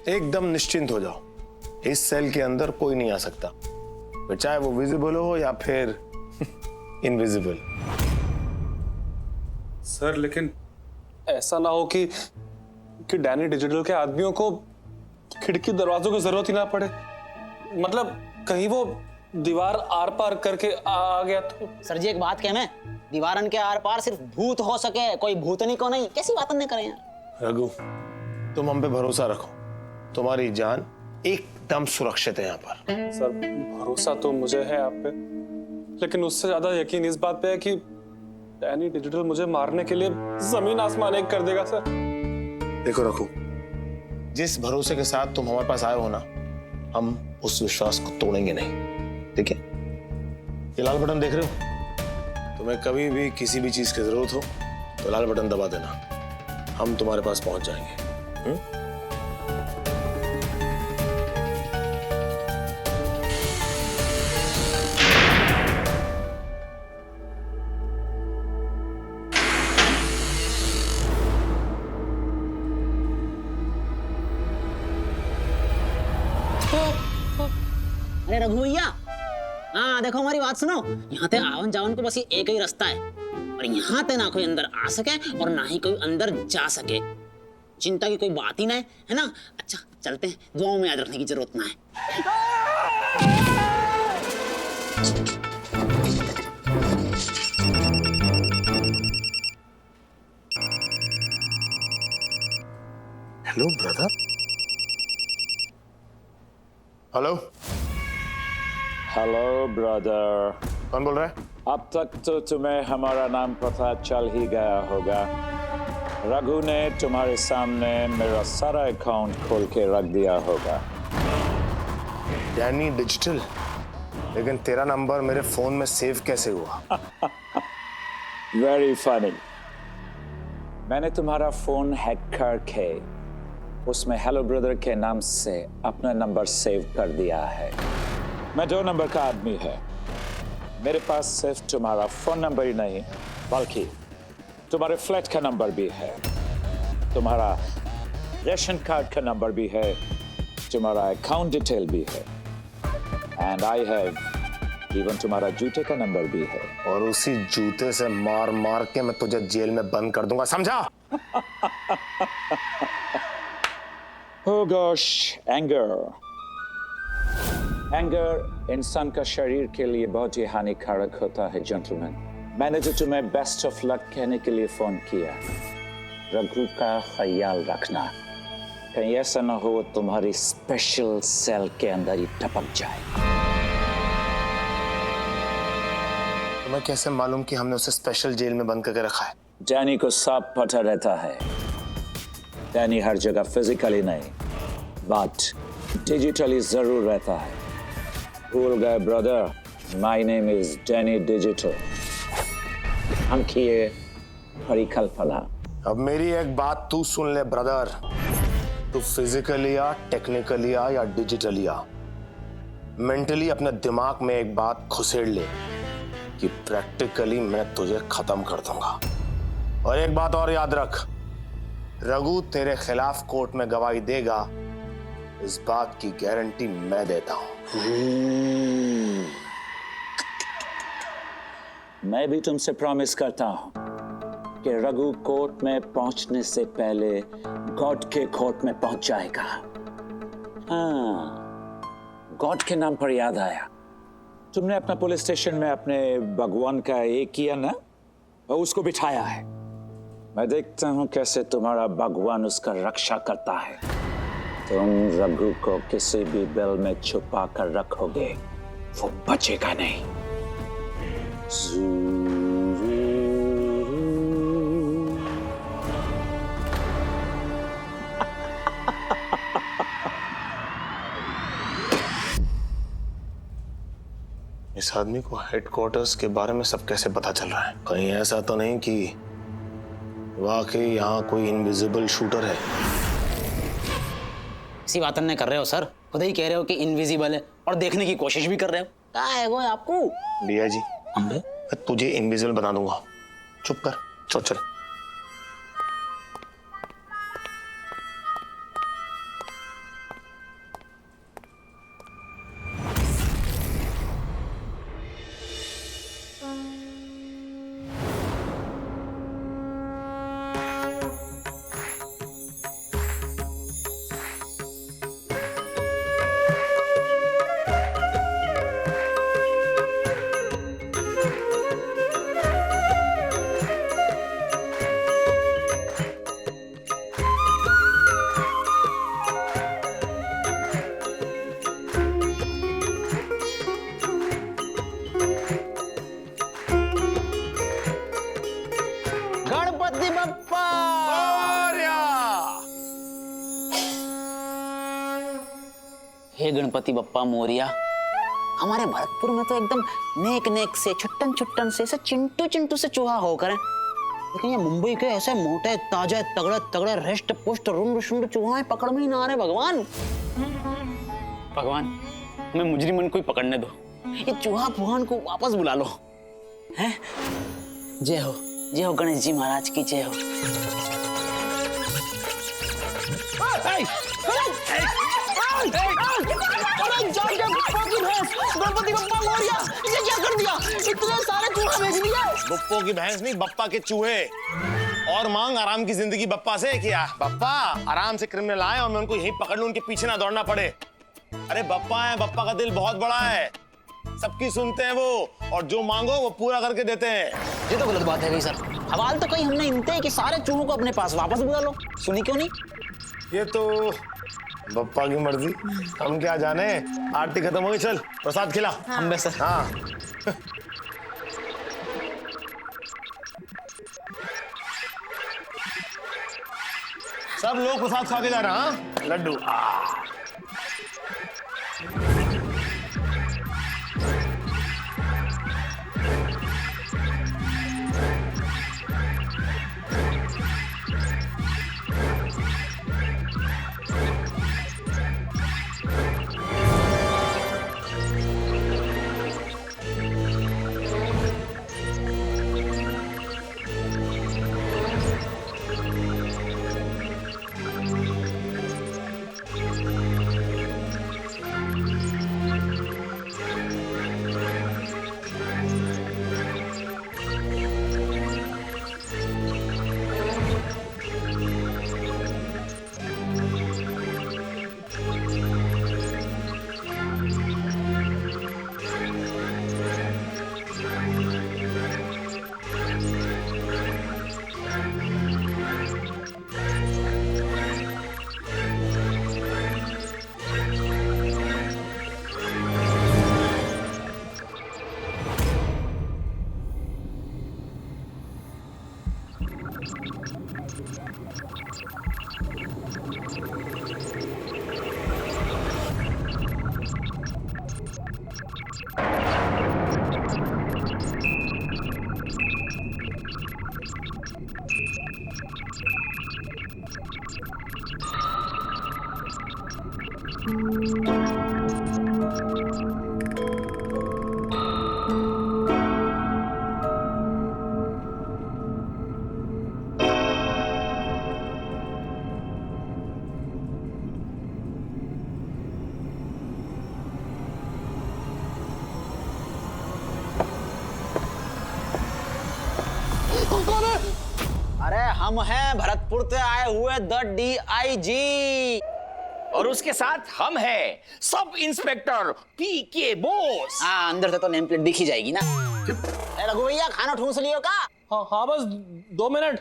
[SPEAKER 1] एकदम निश्चिंत हो जाओ, इस सेल के अंदर कोई नहीं आ सकता, फिर चाहे वो विजिबल हो या फिर इनविजिबल।
[SPEAKER 9] सर लेकिन ऐसा ना हो कि डैनी डिजिटल के आदमियों को खिड़की दरवाजों की जरूरत ही ना पड़े। मतलब कहीं वो दीवार आर पार करके आ गया तो।
[SPEAKER 8] सर जी एक बात कह, मैं दीवारन के आर पार सिर्फ भूत हो सके, कोई भूतनी को नहीं। कैसी बात नहीं करें यार।
[SPEAKER 1] रघु तुम हम पे भरोसा रखो, तुम्हारी जान एकदम सुरक्षित है यहाँ पर।
[SPEAKER 9] सर भरोसा तो मुझे है आप पे, लेकिन उससे ज्यादा यकीन इस बात पे है कि डैनी डिजिटल मुझे मारने के लिए जमीन आसमान एक कर देगा। सर
[SPEAKER 1] देखो रघु, जिस भरोसे के साथ तुम हमारे पास आए हो ना, हम उस विश्वास को तोड़ेंगे नहीं, ठीक है? ये लाल बटन देख रहे हो? तुम्हें कभी भी किसी भी चीज की जरूरत हो तो लाल बटन दबा देना, हम तुम्हारे पास पहुंच जाएंगे।
[SPEAKER 8] अरे रघु भैया, हाँ देखो हमारी बात सुनो। यहाँ ते आवन जावन को बस ये एक ही रास्ता है, और यहाँ ते ना कोई अंदर आ सके और ना ही कोई अंदर जा सके। चिंता की कोई बात ही ना है ना? अच्छा चलते हैं, दुआओं में याद रखने की जरूरत ना है।
[SPEAKER 1] Hello brother. Hello
[SPEAKER 10] hello brother.
[SPEAKER 1] कौन बोल रहा है?
[SPEAKER 10] अब तक तो तुम्हें हमारा नाम पता चल ही गया होगा। रघु ने तुम्हारे सामने मेरा सारा अकाउंट खोल के रख दिया होगा।
[SPEAKER 1] डैनी डिजिटल, लेकिन तेरा नंबर मेरे फोन में सेव कैसे हुआ?
[SPEAKER 10] Very funny. मैंने तुम्हारा फोन हैक करके उसमें हेलो ब्रदर के नाम से अपना नंबर सेव कर दिया है। मैं 2 नंबर का आदमी है। मेरे पास सिर्फ तुम्हारा फोन नंबर ही नहीं, बल्कि तुम्हारे फ्लैट का नंबर भी है, तुम्हारा रेशन कार्ड का नंबर भी है, तुम्हारा अकाउंट डिटेल भी है, एंड आई हैव इवन तुम्हारा जूते का नंबर भी है।
[SPEAKER 1] और उसी जूते से मार मार के मैं तुझे जेल में बंद कर दूंगा, समझा?
[SPEAKER 10] Oh gosh, एंगर इंसान का शरीर के लिए बहुत ही हानिकारक होता है जेंटलमैन। मैंने तो तुम्हें बेस्ट ऑफ लक कहने के लिए फोन किया। रघु का ख्याल रखना, कहीं ऐसा ना हो तुम्हारी स्पेशल सेल के अंदर ही टपक जाए।
[SPEAKER 1] तुम्हें कैसे मालूम कि हमने उसे स्पेशल जेल में बंद करके रखा है?
[SPEAKER 10] डैनी को सब पता रहता है। डैनी हर जगह फिजिकली नहीं, बट डिजिटली जरूर रहता है। भूल गए brother, my name is Danny digital. हम किए परिकल्पना।
[SPEAKER 1] अब मेरी एक बात तू सुन ले ब्रदर, तू फिजिकली या टेक्निकली या डिजिटली या मेंटली अपने दिमाग में एक बात घुसेड़ ले कि प्रैक्टिकली मैं तुझे खत्म कर दूंगा। और एक बात और याद रख, रघु तेरे खिलाफ कोर्ट में गवाही देगा, इस बात की गारंटी मैं देता हूं।
[SPEAKER 10] मैं भी तुमसे प्रॉमिस करता हूं कि रघु कोर्ट में पहुंचने से पहले गॉड के कोर्ट में पहुंच जाएगा। हाँ, गॉड के नाम पर याद आया, तुमने अपना पुलिस स्टेशन में अपने भगवान का ये किया ना, और उसको बिठाया है। मैं देखता हूं कैसे तुम्हारा भगवान उसका रक्षा करता है। तुम रघु को किसी भी बिल में छुपा कर रखोगे, वो बचेगा नहीं।
[SPEAKER 1] इस आदमी को हेडक्वार्टर्स के बारे में सब कैसे पता चल रहा है? कहीं ऐसा तो नहीं कि वाकई यहाँ कोई इनविजिबल शूटर है?
[SPEAKER 8] इसी बात नहीं कर रहे हो सर, खुद ही कह रहे हो कि इनविजिबल है और देखने की कोशिश भी कर रहे हो। क्या है वो आपको?
[SPEAKER 1] भैया जी, मैं तुझे इनविजिबल बना दूंगा। चुप कर, चल चल।
[SPEAKER 8] गणपति बप्पा हे गणपति बप्पा मोरिया। हमारे भरतपुर में तो एकदम नेक नेक से छुट्टन छुट्टन से ऐसे चिंटू चिंटू से चूहा होकर है, लेकिन ये मुंबई के ऐसे मोटे ताजे तगड़े तगड़े रेस्ट पुष्ट रुंड शुंड चूहा पकड़ में ही ना आ रहे। भगवान भगवान, हमें मुजरिमन को ही पकड़ने दो, ये चूहा भगवान को वापस बुला लो। हैं? जय हो गणेश जी महाराज की जय हो। गणपति बप्पा मोरिया, ये क्या कर दिया? इतने सारे चूहा भेज दिया।
[SPEAKER 1] बप्पो की भैंस नहीं, बप्पा के चूहे। और मांग आराम की जिंदगी बप्पा से किया। बप्पा आराम से क्रिमिनल आए और मैं उनको यहीं पकड़ लूं, उनके पीछे ना दौड़ना पड़े। अरे बप्पा है, बप्पा का दिल बहुत बड़ा है, सबकी सुनते हैं वो, और जो मांगो वो पूरा करके देते हैं।
[SPEAKER 8] ये तो गलत बात है गई सर। सवाल तो कहीं हमने इनते कि सारे चूहों को अपने पास वापस बुला लो, सुनी क्यों नहीं?
[SPEAKER 1] ये तो बप्पा की मर्जी, हम क्या जाने। आरती खत्म हो गई, चल प्रसाद खिला।
[SPEAKER 8] हम बस सर।
[SPEAKER 1] हाँ सब लोग प्रसाद खा के जा रहा। हाँ लड्डू।
[SPEAKER 8] अरे हम हैं भरतपुर से आए हुए द DIG,
[SPEAKER 3] और उसके साथ हम हैं सब इंस्पेक्टर PK बोस।
[SPEAKER 8] हाँ अंदर से तो नेम प्लेट दिख ही जाएगी ना। रघु भैया खाना ठूस लियो का?
[SPEAKER 9] हाँ बस 2 मिनट।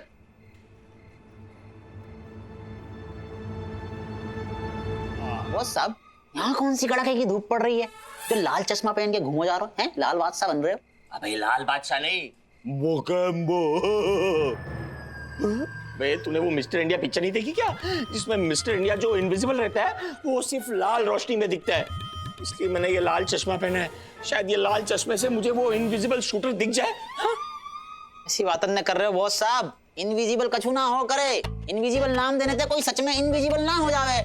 [SPEAKER 8] वो सब यहाँ कौन सी कड़ाके की धूप पड़ रही है जो लाल चश्मा पहन के घूमो जा रहे हो? हैं लाल बादशाह बन रहे हो?
[SPEAKER 3] अबे लाल बादशाह नहीं, मोकम्बो। बे तूने वो मिस्टर इंडिया पिक्चर नहीं देखी क्या, जिसमें मिस्टर इंडिया जो इनविजिबल रहता है वो सिर्फ लाल रोशनी में दिखता है? इसलिए मैंने ये लाल चश्मा पहना है। शायद ये लाल चश्मे से मुझे वो इनविजिबल शूटर दिख जाए। हाँ?
[SPEAKER 8] ऐसी बात न कर रहे हो बॉस साहब, इनविजिबल कछु ना हो करे। इनविजिबल नाम देने थे कोई सच में इनविजिबल ना हो जावे।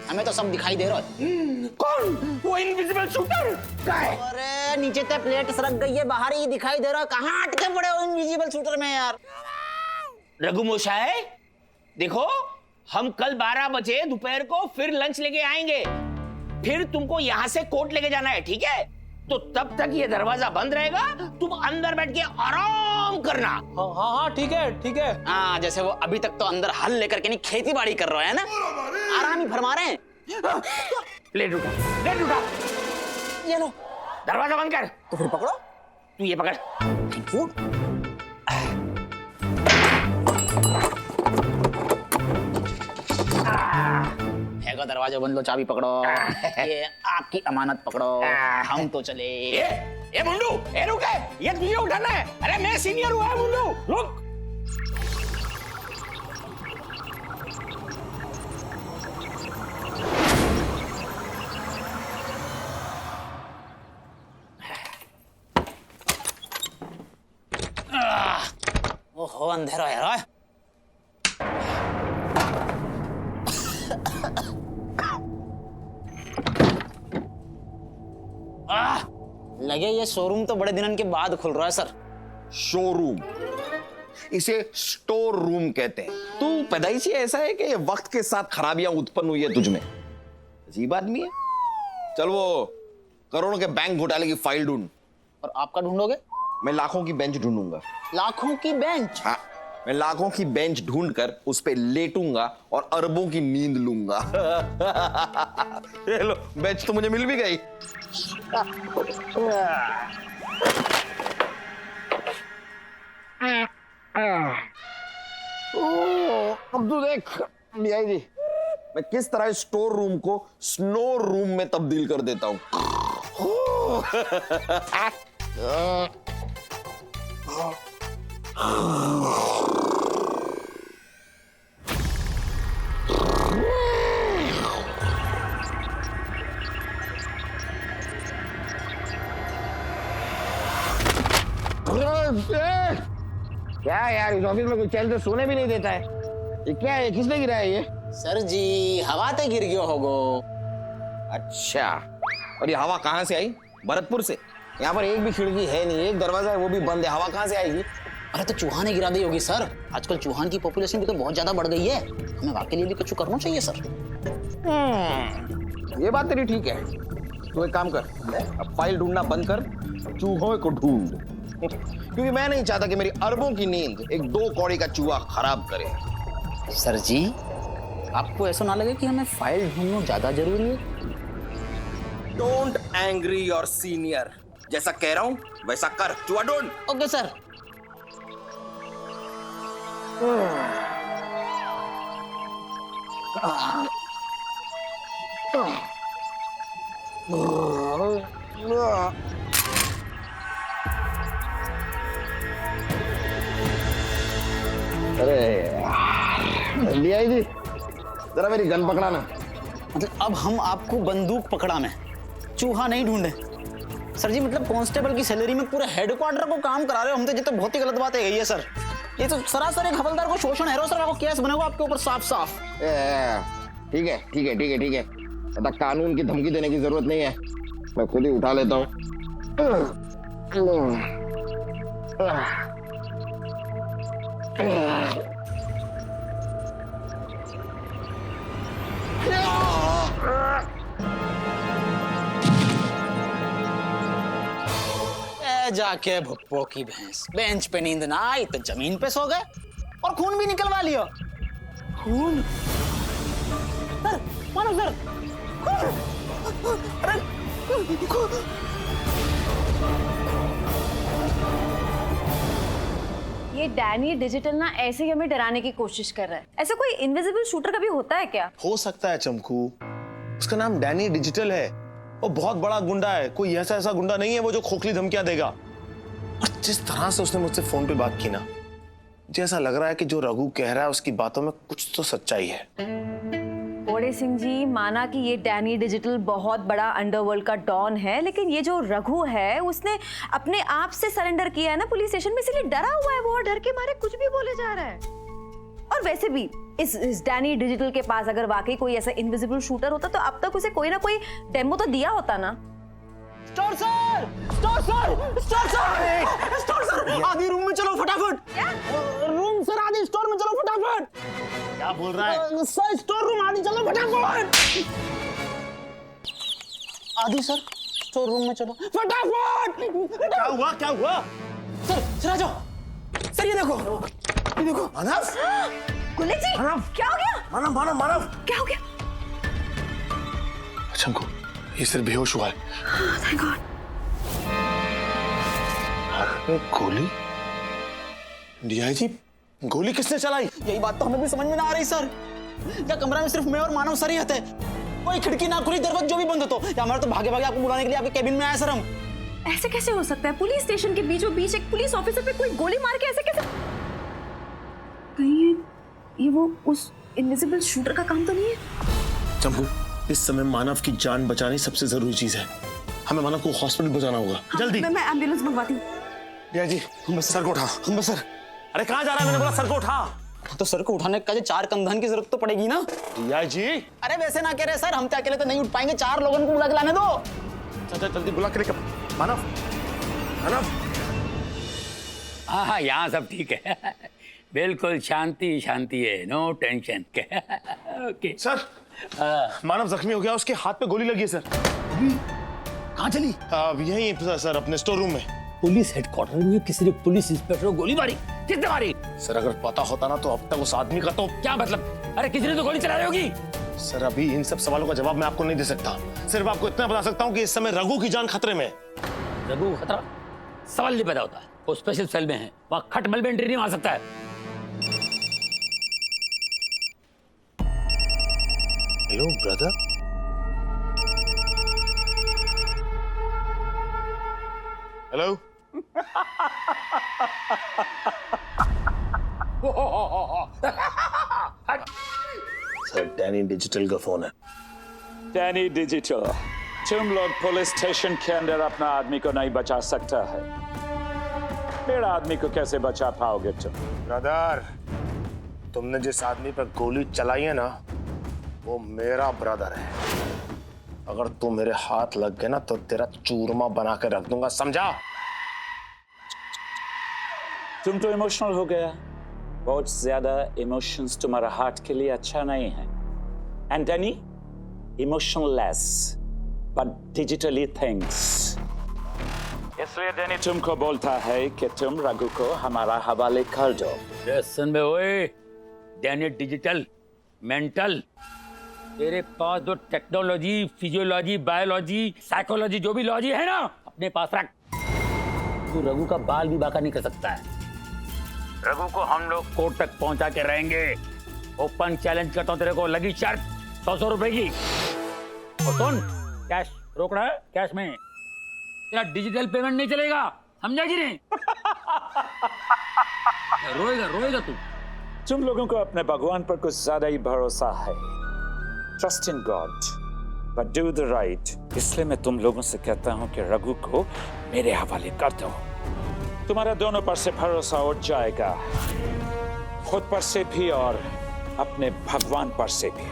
[SPEAKER 8] हमें तो सब दिखाई दे रहा है।
[SPEAKER 3] कौन वो इनविजिबल शूटर?
[SPEAKER 8] अरे नीचे ते प्लेट सरक गई है, बाहर ही दिखाई दे रहा है। कहाँ अटके पड़े हो इनविजिबल शूटर में यार?
[SPEAKER 3] रघु मोशाय, देखो हम कल 12 बजे दोपहर को फिर लंच लेके आएंगे। फिर तुमको यहाँ से कोर्ट लेके जाना है, ठीक है? तो तब तक ये दरवाजा बंद रहेगा, तुम अंदर बैठ के आराम करना।
[SPEAKER 9] हाँ ठीक है ठीक है।
[SPEAKER 8] हाँ, जैसे वो अभी तक तो अंदर हल लेकर के नहीं खेती बाड़ी कर रहे हैं ना, आराम ही फरमा रहे हैं।
[SPEAKER 3] प्लेट उठा, प्लेट उठा।
[SPEAKER 8] ये लो,
[SPEAKER 3] दरवाजा बंद कर।
[SPEAKER 8] तो फिर पकड़ो।
[SPEAKER 3] तू ये पकड़।
[SPEAKER 8] Thank you. हैगा दरवाजा बंद, लो चाबी पकड़ो। ये आपकी अमानत पकड़ो। हम तो चले।
[SPEAKER 3] ए मुंडू, ए रुक, ये तुझे उठाना है। अरे मैं सीनियर हुआ है मुंडू, रुक।
[SPEAKER 8] ओहो अंधेरा है यार। लगे ये शोरूम तो बड़े दिनों के बाद खुल रहा है सर।
[SPEAKER 2] शोरूम, इसे स्टोर रूम कहते हैं। तू पैदाइशी ऐसा है कि वक्त के साथ खराबियां उत्पन्न हुई है तुझ में। अजीब आदमी है। चल वो करोड़ों के बैंक घोटाले की फाइल ढूंढ।
[SPEAKER 8] और आपका ढूंढोगे?
[SPEAKER 2] मैं लाखों की बेंच ढूंढूंगा।
[SPEAKER 8] लाखों की बेंच?
[SPEAKER 2] हाँ, मैं लाखों की बेंच ढूंढकर उस पे लेटूंगा और अरबों की नींद लूंगा। ये लो, बेंच तो मुझे मिल भी गई। अब तू देख मियाँ जी, मैं किस तरह स्टोर रूम को स्नो रूम में तब्दील कर देता हूँ। क्या यार, इस ऑफिस में कोई चैन से सोने भी नहीं देता है। ये क्या है, किसने गिरा है ये?
[SPEAKER 8] सर जी, हवा ते गिर गयो होगो।
[SPEAKER 2] अच्छा, और ये हवा कहाँ से आई? भरतपुर से? यहाँ पर एक भी खिड़की है नहीं, एक दरवाजा है वो भी बंद है, हवा कहाँ से आएगी?
[SPEAKER 8] अरे तो चूहा ने गिरा दी होगी सर। आजकल चूहान की पॉपुलेशन भी तो बहुत ज्यादा बढ़ गई है। हमें वाकई लिए भी कुछ करना चाहिए सर।
[SPEAKER 2] ये बात तेरी ठीक है। तू एक काम कर, अब फाइल ढूंढना बंद कर, चूहों को ढूंढ। क्योंकि मैं नहीं चाहता कि मेरी अरबों की नींद एक 2 कौड़ी का चूहा खराब करे।
[SPEAKER 8] सर जी, आपको ऐसा ना लगे कि हमें फाइल ढूंढना ज्यादा जरूरी है?
[SPEAKER 2] Don't angry your senior. जैसा कह रहा हूं वैसा कर, चूहा ढूंढ।
[SPEAKER 8] Okay sir.
[SPEAKER 2] अरे लिया जी, जरा मेरी गन पकड़ाना।
[SPEAKER 8] मतलब अब हम आपको बंदूक पकड़ा में, चूहा नहीं ढूंढे। सर जी, मतलब कांस्टेबल की सैलरी में पूरे हेडक्वार्टर को काम करा रहे हो हम तो। ये तो बहुत ही गलत बात है ये सर। ये तो सरासर एक हवलदार को शोषण है। सर आपको केस बनेगा आपके ऊपर साफ साफ।
[SPEAKER 2] ठीक है ठीक है ठीक है ठीक है, ऐसा कानून की धमकी देने की जरूरत नहीं है, मैं खुद ही उठा लेता हूँ।
[SPEAKER 8] जाके भुप्पो की भैंस, बेंच पे नींद ना आई तो जमीन पे सो गए और खून भी निकलवा लिया। खून? सर मानो सर, अरे
[SPEAKER 7] ये डैनी डिजिटल ना ऐसे ही हमें डराने की कोशिश कर रहा है। ऐसा कोई इनविजिबल शूटर कभी होता है क्या?
[SPEAKER 1] हो सकता है चमकू, उसका नाम डैनी डिजिटल है। वो बहुत बड़ा गुंडा है, कोई ऐसा गुंडा नहीं है वो जो खोखली धमकियां देगा। और जिस तरह से उसने मुझसे फोन पे बात की ना, मुझे ऐसा लग रहा है कि जो रघु कह रहा है उसकी बातों में कुछ तो सच्चाई है।
[SPEAKER 7] वो बड़े सिंह जी, माना कि ये डैनी डिजिटल बहुत बड़ा अंडरवर्ल्ड का डॉन है, लेकिन ये जो रघु है उसने अपने आप से सरेंडर किया है ना पुलिस स्टेशन में, इसलिए डरा हुआ है वो और डर के मारे कुछ भी बोले जा रहा है। और वैसे भी इस डैनी डिजिटल के पास अगर वाकई कोई ऐसा इनविजिबल शूटर होता तो अब तक उसे कोई ना कोई डेमो तो दिया होता ना।
[SPEAKER 8] Store sir, store sir, store sir, store sir, आधी रूम में चलो फटाफट। रूम सर, आधी स्टोर में चलो फटाफट।
[SPEAKER 1] क्या बोल रहा है
[SPEAKER 8] सर, स्टोर रूम आधी चलो फटाफट। आधी सर, स्टोर रूम में चलो फटाफट।
[SPEAKER 1] क्या हुआ क्या हुआ?
[SPEAKER 8] सर आ जाओ। सर ये देखो
[SPEAKER 1] मानव,
[SPEAKER 7] गुले जी, क्या हो गया?
[SPEAKER 1] मानव मानव मानव,
[SPEAKER 7] क्या हो गया?
[SPEAKER 1] शंकु, ये सिर्फ बेहोश हुआ है।
[SPEAKER 7] Thank God.
[SPEAKER 1] अरे गोली, डीआईजी, गोली किसने चलाई?
[SPEAKER 8] यही बात तो हमें भी समझ में ना आ रही सर। क्या कमरा में सिर्फ मैं और मानव सर ही रहते हैं? कोई खिड़की ना खुली, दरवाजा जो भी बंद हो तो, या हमारा तो भागे भागे आपको बुलाने के लिए आपके केबिन में आया सर हम।
[SPEAKER 7] ऐसे कैसे हो सकता है? पुलिस स्टेशन के बीचों बीच एक पुलिस ऑफिसर पे कोई गोली मार के ऐसे कैसे? कहीं ये वो उस इनविजिबल शूटर का काम तो नहीं है?
[SPEAKER 1] चंपू, इस समय मानव की जान बचानी सबसे जरूरी चीज है। हमें मानव को हॉस्पिटल पहुंचाना होगा। जल्दी।
[SPEAKER 7] मैं एम्बुलेंस मंगवाती हूँ।
[SPEAKER 1] डीआईजी, हम सर को उठा। हम सर, अरे कहाँ जा रहा है? मैंने बोला सर को उठा।
[SPEAKER 8] तो सर को उठाने का 4 कंधन की जरूरत तो पड़ेगी ना।
[SPEAKER 1] डीआईजी,
[SPEAKER 8] अरे वैसे ना कह रहे सर, हम तो अकेले तो नहीं उठ पाएंगे, 4 लोगों को बुला के लाने दो।
[SPEAKER 1] चल जल्दी बुला के लेकर। मानव, मानव,
[SPEAKER 4] हाँ, यहाँ सब ठीक है। बिल्कुल शांति शांति है, नो टेंशन। ओके
[SPEAKER 1] सर, मानव जख्मी हो गया, उसके हाथ पे गोली लगी है सर।
[SPEAKER 4] कहाँ चली?
[SPEAKER 1] यहीं सर, अपने स्टोर रूम में।
[SPEAKER 4] पुलिस हेडक्वार्टर में किसी ने पुलिस इंस्पेक्टर को गोली मारी? किसने मारी?
[SPEAKER 1] सर अगर पता होता ना तो अब तक उस आदमी का तो।
[SPEAKER 4] क्या मतलब? अरे किसी ने तो गोली चला रही होगी।
[SPEAKER 1] सर अभी इन सब सवालों का जवाब मैं आपको नहीं दे सकता। सिर्फ आपको इतना बता सकता हूँ कि इस समय रघु की जान खतरे में है।
[SPEAKER 4] रघु का खतरा? सवाल नहीं पैदा होता। वो स्पेशल सेल में है, वहाँ खटमल में एंट्री नहीं मार सकता है।
[SPEAKER 1] Hello brother. Hello. Sir Danny digital का फोन है।
[SPEAKER 10] डैनी डिजिटल, तुम लोग पुलिस स्टेशन के अंदर अपना आदमी को नहीं बचा सकता है, मेरा आदमी को कैसे बचा पाओगे तुम?
[SPEAKER 1] ब्रदर, तुमने जिस आदमी पर गोली चलाई है ना, वो मेरा ब्रदर है। अगर तू मेरे हाथ लग गया ना तो तेरा चूरमा बना के रख दूंगा, समझा?
[SPEAKER 10] तुम तो इमोशनल हो गया। बहुत ज्यादा इमोशंस तुम्हारा हार्ट के लिए अच्छा नहीं है। And Danny, emotionless but digitally things. इसलिए डैनी तुमको बोलता है कि तुम रघु को हमारा हवाले कर दो।
[SPEAKER 4] सुन बे ओए, डैनी डिजिटल मेंटल, तेरे पास जो टेक्नोलॉजी, फिजियोलॉजी, बायोलॉजी, साइकोलॉजी, जो भी लॉजी है ना, अपने पास रख। तू रघु का बाल भी बाका नहीं कर सकता है। रघु को हम लोग कोर्ट तक पहुंचा के रहेंगे। ओपन चैलेंज करता हूं तेरे को, लगी शर्त 100 रुपए की। और सुन, कैश रोकड़ा है, कैश में तेरा डिजिटल पेमेंट नहीं चलेगा, समझा कि नहीं? रोएगा तू।
[SPEAKER 10] तुम लोगों को अपने भगवान पर कुछ ज्यादा ही भरोसा है। Trust in God but do the right. इसलिए मैं तुम लोगों से कहता हूं कि रघु को मेरे हवाले कर दो। तुम्हारा दोनों पर से भरोसा उठ जाएगा, खुद पर से भी और अपने भगवान पर से भी।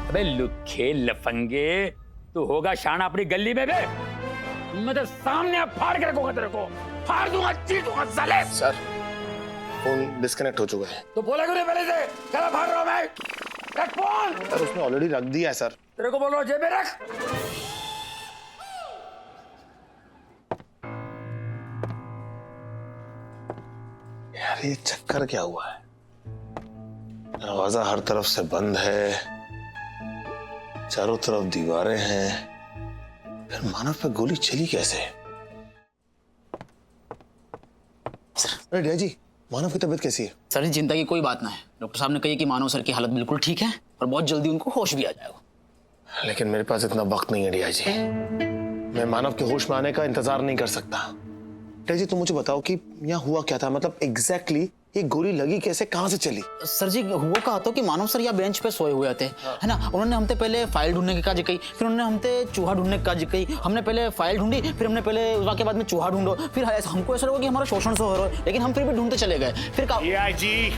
[SPEAKER 4] अबे लुखे लफंगे, तू होगा शाना अपनी गली में बे? मैं तो सामने फाड़ के रखूंगा तेरे को, फाड़ दूंगा, चीर दूंगा साले।
[SPEAKER 1] सर फोन डिस्कनेक्ट हो चुका है।
[SPEAKER 4] तो बोला क्यों पहले से? क्या फाड़ रहा हूं मैं? रख फोन।
[SPEAKER 1] सर उसने ऑलरेडी रख दिया है सर।
[SPEAKER 4] तेरे को बोल रहा हूं जेब में रख।
[SPEAKER 1] यार ये चक्कर क्या हुआ है? दरवाजा हर तरफ से बंद है, चारों तरफ दीवारें हैं, फिर मानव पे गोली चली कैसे? अरे डैडी जी, मानव की तबीयत कैसी है?
[SPEAKER 8] सर जी, चिंता की कोई बात ना है। डॉक्टर साहब ने कही कि मानव सर की हालत बिल्कुल ठीक है और बहुत जल्दी उनको होश भी आ जाएगा।
[SPEAKER 1] लेकिन मेरे पास इतना वक्त नहीं है डैडी जी, मैं मानव के होश में आने का इंतजार नहीं कर सकता। डैडी जी तुम मुझे बताओ कि यहाँ हुआ क्या था, मतलब एग्जैक्टली ये गोली लगी कैसे, कहाँ से चली?
[SPEAKER 8] सर जी हुआ कहा तो कि मानव सर यहाँ बेंच पे सोए हुए थे, है ना। उन्होंने हमसे पहले फाइल ढूंढने की काज कही, फिर उन्होंने हमसे चूहा ढूंढने की काज कही। हमने पहले फाइल ढूंढी, फिर हमने पहले उसके बाद में चूहा ढूंढो, फिर हमको ऐसा लगा कि हमारा शोषण से हो रहा है, लेकिन हम फिर भी ढूंढते चले गए। फिर
[SPEAKER 1] जी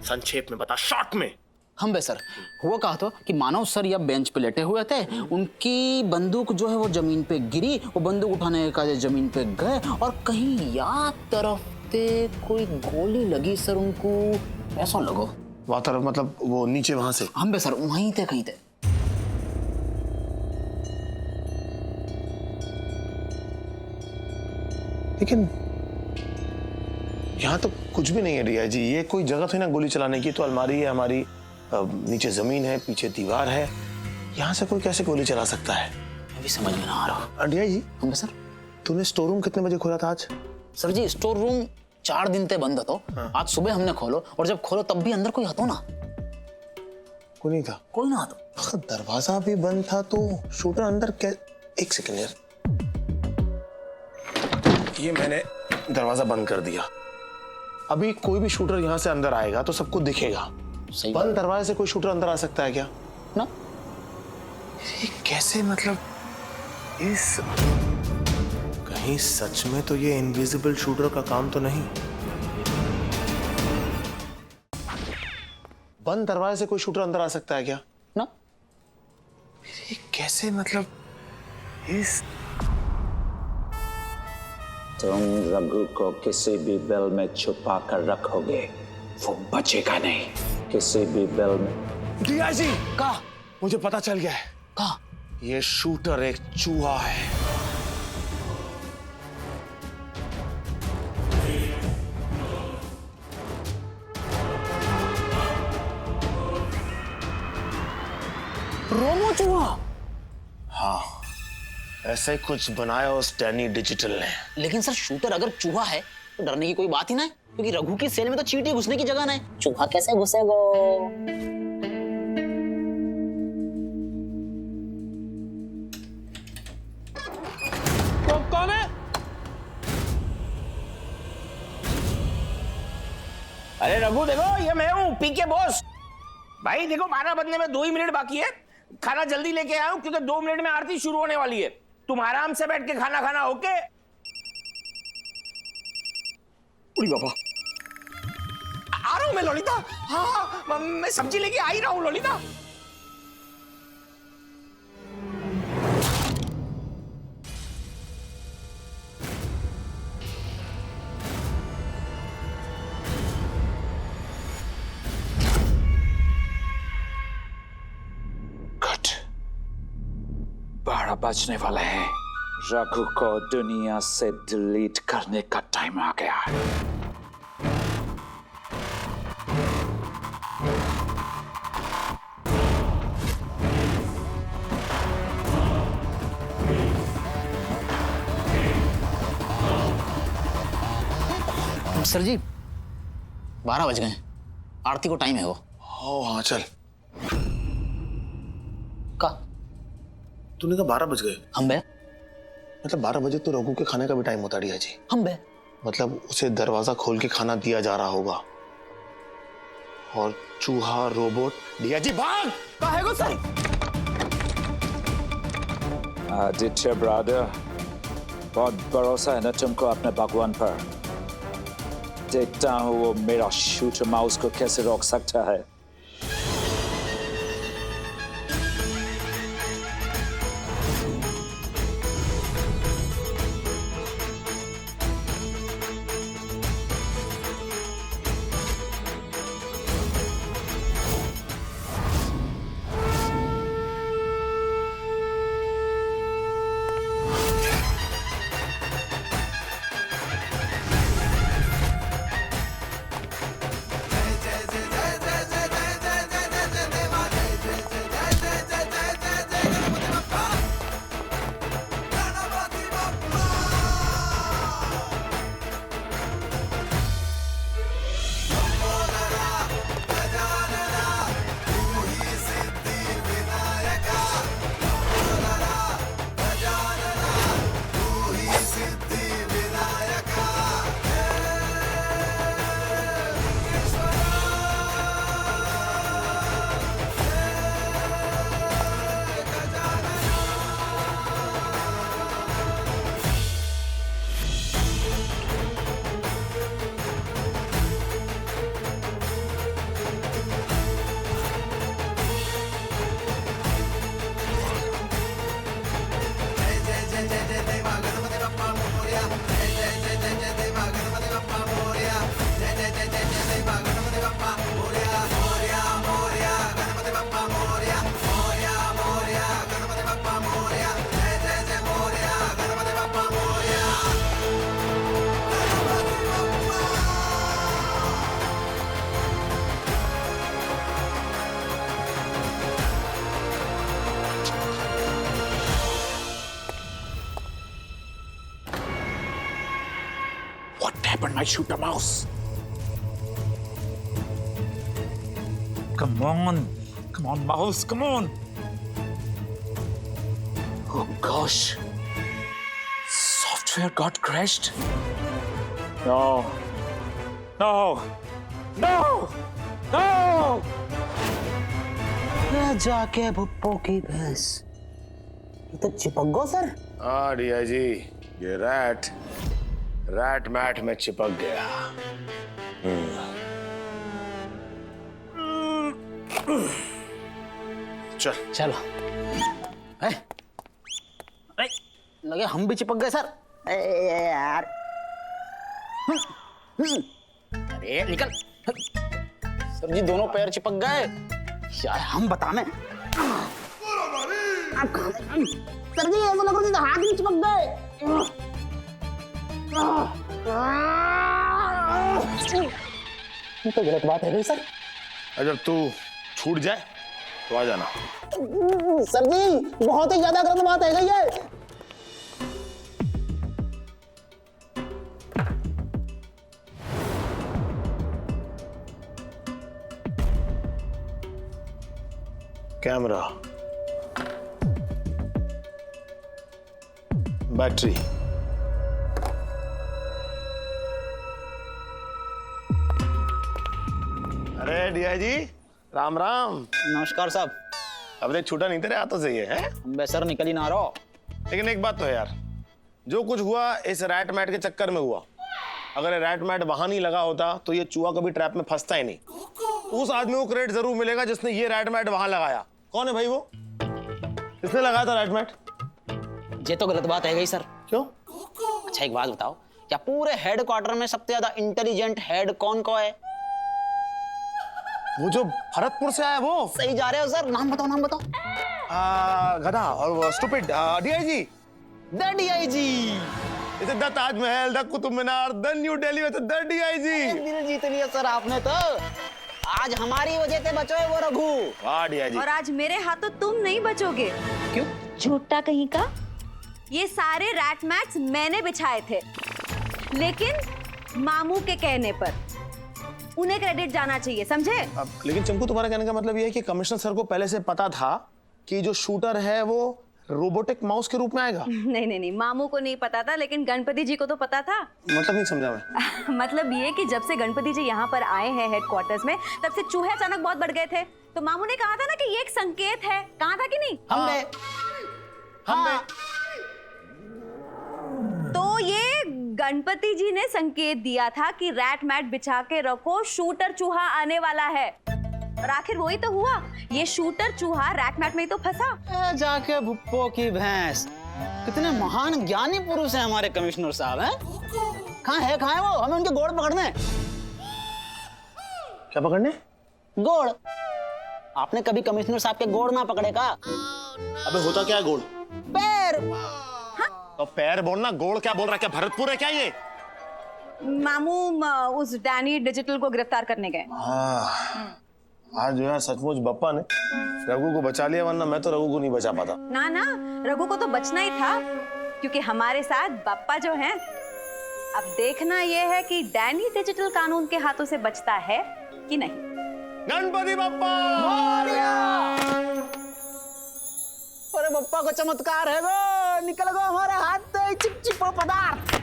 [SPEAKER 1] संक्षेप में बता, शॉर्ट में।
[SPEAKER 8] हम बे सर हुआ कहा तो कि मानव सर या बेंच पे लेटे हुए थे, उनकी बंदूक जो है वो जमीन पे गिरी, वो बंदूक उठाने का जमीन पे गए और कहीं याद तरफ ते कोई गोली लगी सर उनको, ऐसा लगो।
[SPEAKER 1] वहां तरफ मतलब वो नीचे वहां से?
[SPEAKER 8] हम बे सर वहीं थे, कहीं थे।
[SPEAKER 1] लेकिन यहाँ तो कुछ भी नहीं है रिया जी, ये कोई जगह थी ना गोली चलाने की। तो अलमारी है हमारी, नीचे जमीन है, पीछे दीवार है, यहाँ से कोई कैसे गोली चला सकता है?
[SPEAKER 8] अभी समझ में ना आ रहा।
[SPEAKER 1] रिया जी
[SPEAKER 8] हम सर
[SPEAKER 1] तूने स्टोर रूम कितने बजे खोला था आज?
[SPEAKER 8] सर जी स्टोर रूम 4 दिन ते बंद હતો। आज सुबह हमने खोलो और जब खोलो तब भी अंदर कोई હતો ना?
[SPEAKER 1] कोई नहीं था?
[SPEAKER 8] कोई ना હતો।
[SPEAKER 1] दरवाजा भी बंद था तो शूटर अंदर एक सेकंड यार, ये मैंने दरवाजा बंद कर दिया। अभी कोई भी शूटर यहाँ से अंदर आएगा तो सबको दिखेगा।
[SPEAKER 8] सही
[SPEAKER 1] बंद दरवाजे से कोई शूटर अंदर आ सकता है क्या?
[SPEAKER 8] ना।
[SPEAKER 1] ये कैसे, मतलब इस कहीं सच में तो ये इनविजिबल शूटर का काम तो नहीं? बंद दरवाजे से कोई शूटर अंदर आ सकता है क्या?
[SPEAKER 8] ना।
[SPEAKER 1] ये कैसे, मतलब इस
[SPEAKER 10] तुम रघु को किसी भी बिल में छुपा कर रखोगे, वो बचेगा नहीं। किसी भी बिल में।
[SPEAKER 1] दिया जी
[SPEAKER 8] का
[SPEAKER 1] मुझे पता चल गया है,
[SPEAKER 8] का
[SPEAKER 1] ये शूटर एक चूहा है।
[SPEAKER 8] रोबो चूहा?
[SPEAKER 1] हाँ, ऐसा ही कुछ बनाया उस डैनी डिजिटल ने।
[SPEAKER 8] लेकिन सर शूटर अगर चूहा है तो डरने की कोई बात ही ना है, क्योंकि रघु की सेल में तो चींटी घुसने की जगह ना है। चूहा कैसे घुसेगा?
[SPEAKER 9] कौन है?
[SPEAKER 3] अरे रघु देखो, ये मैं हूँ पीके बॉस। भाई देखो 12 बजने में 2 ही मिनट बाकी है, खाना जल्दी लेके आया हूँ क्योंकि 2 मिनट में आरती शुरू होने वाली है। तुम आराम से बैठ के खाना खाना, ओके? उड़ी बाबा, आ रहा हूं मैं ललिता। हाँ मैं सब्जी लेके आ ही रहा हूं ललिता।
[SPEAKER 10] गुड, 12 बजने वाले हैं। रघु को दुनिया से डिलीट करने का टाइम आ गया है।
[SPEAKER 8] सर जी 12 बज गए, आरती को टाइम है वो।
[SPEAKER 1] हाँ चल।
[SPEAKER 8] का
[SPEAKER 1] तूने कहा 12 बज गए?
[SPEAKER 8] हम बे
[SPEAKER 1] मतलब 12 बजे तो रघु के खाने का भी टाइम होता है जी।
[SPEAKER 8] हम बे
[SPEAKER 1] मतलब उसे दरवाजा खोल के खाना दिया जा रहा होगा। और चूहा रोबोट। दिया जी भाग!
[SPEAKER 3] काहे को सर?
[SPEAKER 10] आदित्य ब्रदर, बहुत भरोसा है ना तुमको अपने भगवान पर। देखता हूँ वो मेरा शूटर माउस को कैसे रोक सकता है। happened, my shooter mouse? Come on, mouse, come on. Oh gosh, software got crashed. No, no, no, no.
[SPEAKER 8] जाके भुप्पो की भैंस, ये तो चिपक गो सर।
[SPEAKER 1] हाँ डीआईजी, ये रैट मैट में चिपक गया। चल
[SPEAKER 8] चलो। अरे लगे हम भी चिपक गए सर। यार अरे निकल सर जी, दोनों पैर चिपक गए यार। हम बताने सर जी, ऐसा लग रहा है हाथ भी चिपक गए। तो गलत बात है भाई सर।
[SPEAKER 1] जब तू छूट जाए तो आ जाना।
[SPEAKER 8] सर जी बहुत ही ज्यादा गलत बात है ये।
[SPEAKER 1] कैमरा, बैटरी, अरे डीआईजी राम राम।
[SPEAKER 8] नमस्कार साहब।
[SPEAKER 1] अब तक छूटा नहीं तेरे हाथों से ये है।
[SPEAKER 8] हम सर निकल ही ना रहो।
[SPEAKER 1] लेकिन एक बात तो है यार, जो कुछ हुआ इस रैट मैट के चक्कर में हुआ। अगर ये रैट मैट वहां नहीं लगा होता तो ये चूहा कभी ट्रैप में फंसता ही नहीं। उस आदमी को क्रेडिट जरूर मिलेगा जिसने ये रैट मैट वहां लगाया। कौन है भाई वो? किसने लगाया था रैट मैट?
[SPEAKER 8] ये तो गलत बात है गई सर।
[SPEAKER 1] क्यों?
[SPEAKER 8] अच्छा एक बात बताओ, क्या पूरे हेडक्वार्टर में सबसे ज्यादा इंटेलिजेंट हेड कौन को है?
[SPEAKER 1] वो जो भरतपुर से आया वो?
[SPEAKER 8] सही जा रहे हो सर। नाम बताओ, नाम बताओ।
[SPEAKER 1] गधा और वो स्टूपिड डीआईजी।
[SPEAKER 8] The DIG.
[SPEAKER 1] इसे the Taj Mahal, the Qutub Minar, the New Delhi में तो द डीआईजी।
[SPEAKER 8] दिल जीत लिया सर आपने तो। आज हमारी वजह से बचो है वो रघु।
[SPEAKER 1] वाह डीआईजी।
[SPEAKER 7] और आज मेरे हाथों तुम नहीं बचोगे।
[SPEAKER 8] क्यों?
[SPEAKER 7] झूठा कहीं का। ये सारे रैट मैट्स मैंने बिछाए थे, लेकिन मामू के कहने पर। उन्हें क्रेडिट जाना चाहिए, समझे?
[SPEAKER 1] अब लेकिन चंपू, तुम्हारा कहने का मतलब ये है कि कमिश्नर सर को पहले से पता था कि जो शूटर है वो रोबोटिक माउस के रूप में आएगा?
[SPEAKER 7] नहीं नहीं नहीं, मामू को नहीं पता था, लेकिन गणपति जी को तो पता था।
[SPEAKER 1] मतलब नहीं समझा मैं।
[SPEAKER 7] मतलब ये कि जब से गणपति जी यहाँ पर आए हैं हेडक्वार्टर्स में, तब से चूहे अचानक बहुत बढ़ गए थे। तो मामू ने कहा था ना कि ये एक संकेत है। कहा था कि नहीं?
[SPEAKER 8] हम
[SPEAKER 7] तो ये गणपति जी ने संकेत दिया था कि रैट मैट बिछा के रखो, शूटर चूहा आने वाला है। और आखिर वही तो हुआ। ये शूटर चूहा रैट मैट में ही तो फंसा।
[SPEAKER 8] जाके भुप्पो की भैंस। कितने महान ज्ञानी पुरुष हैं हमारे कमिश्नर साहब हैं। कहाँ है वो? हमें उनके गोड़ पकड़ने।
[SPEAKER 1] क्या पकड़ने?
[SPEAKER 8] गोड़। आपने कभी कमिश्नर साहब के गोड़ ना पकड़े का?
[SPEAKER 1] अबे होता क्या है गोड़?
[SPEAKER 8] पैर।
[SPEAKER 1] तो पैर बोलना, गोड़ क्या बोल रहा है? क्या भरतपुर है क्या ये?
[SPEAKER 7] मामू उस डैनी डिजिटल को गिरफ्तार करने गए।
[SPEAKER 1] हाँ, आज जो है सचमुच बप्पा ने रघु को बचा लिया, वरना मैं तो रघु को नहीं बचा पाता।
[SPEAKER 7] ना ना, रघु को तो बचना ही था, क्योंकि हमारे साथ बप्पा जो हैं। अब देखना यह है कि डैनी डिजिटल कानून के हाथों से बचता है कि नहीं।
[SPEAKER 1] गणपति बप्पा!
[SPEAKER 8] अरे बप्पा को चमत्कार है गो, निकल गो हमारे हाथ से चिपचिपो पदार्थ।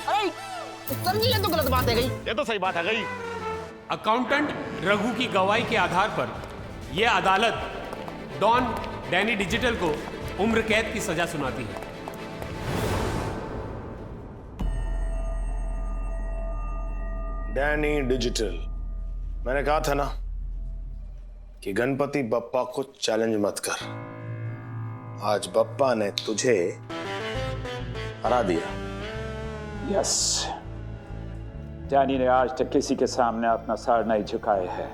[SPEAKER 8] अरे सर जी, ये तो गलत बात है गई।
[SPEAKER 1] ये तो सही बात है गई।
[SPEAKER 11] अकाउंटेंट रघु की गवाही के आधार पर यह अदालत डॉन डैनी डिजिटल को उम्र कैद की सजा सुनाती है।
[SPEAKER 1] डैनी डिजिटल, मैंने कहा था ना कि गणपति बप्पा को चैलेंज मत कर। आज बप्पा ने तुझे हरा दिया।
[SPEAKER 10] यस, डैनी ने आज तक किसी के सामने अपना सर नहीं झुकाया है,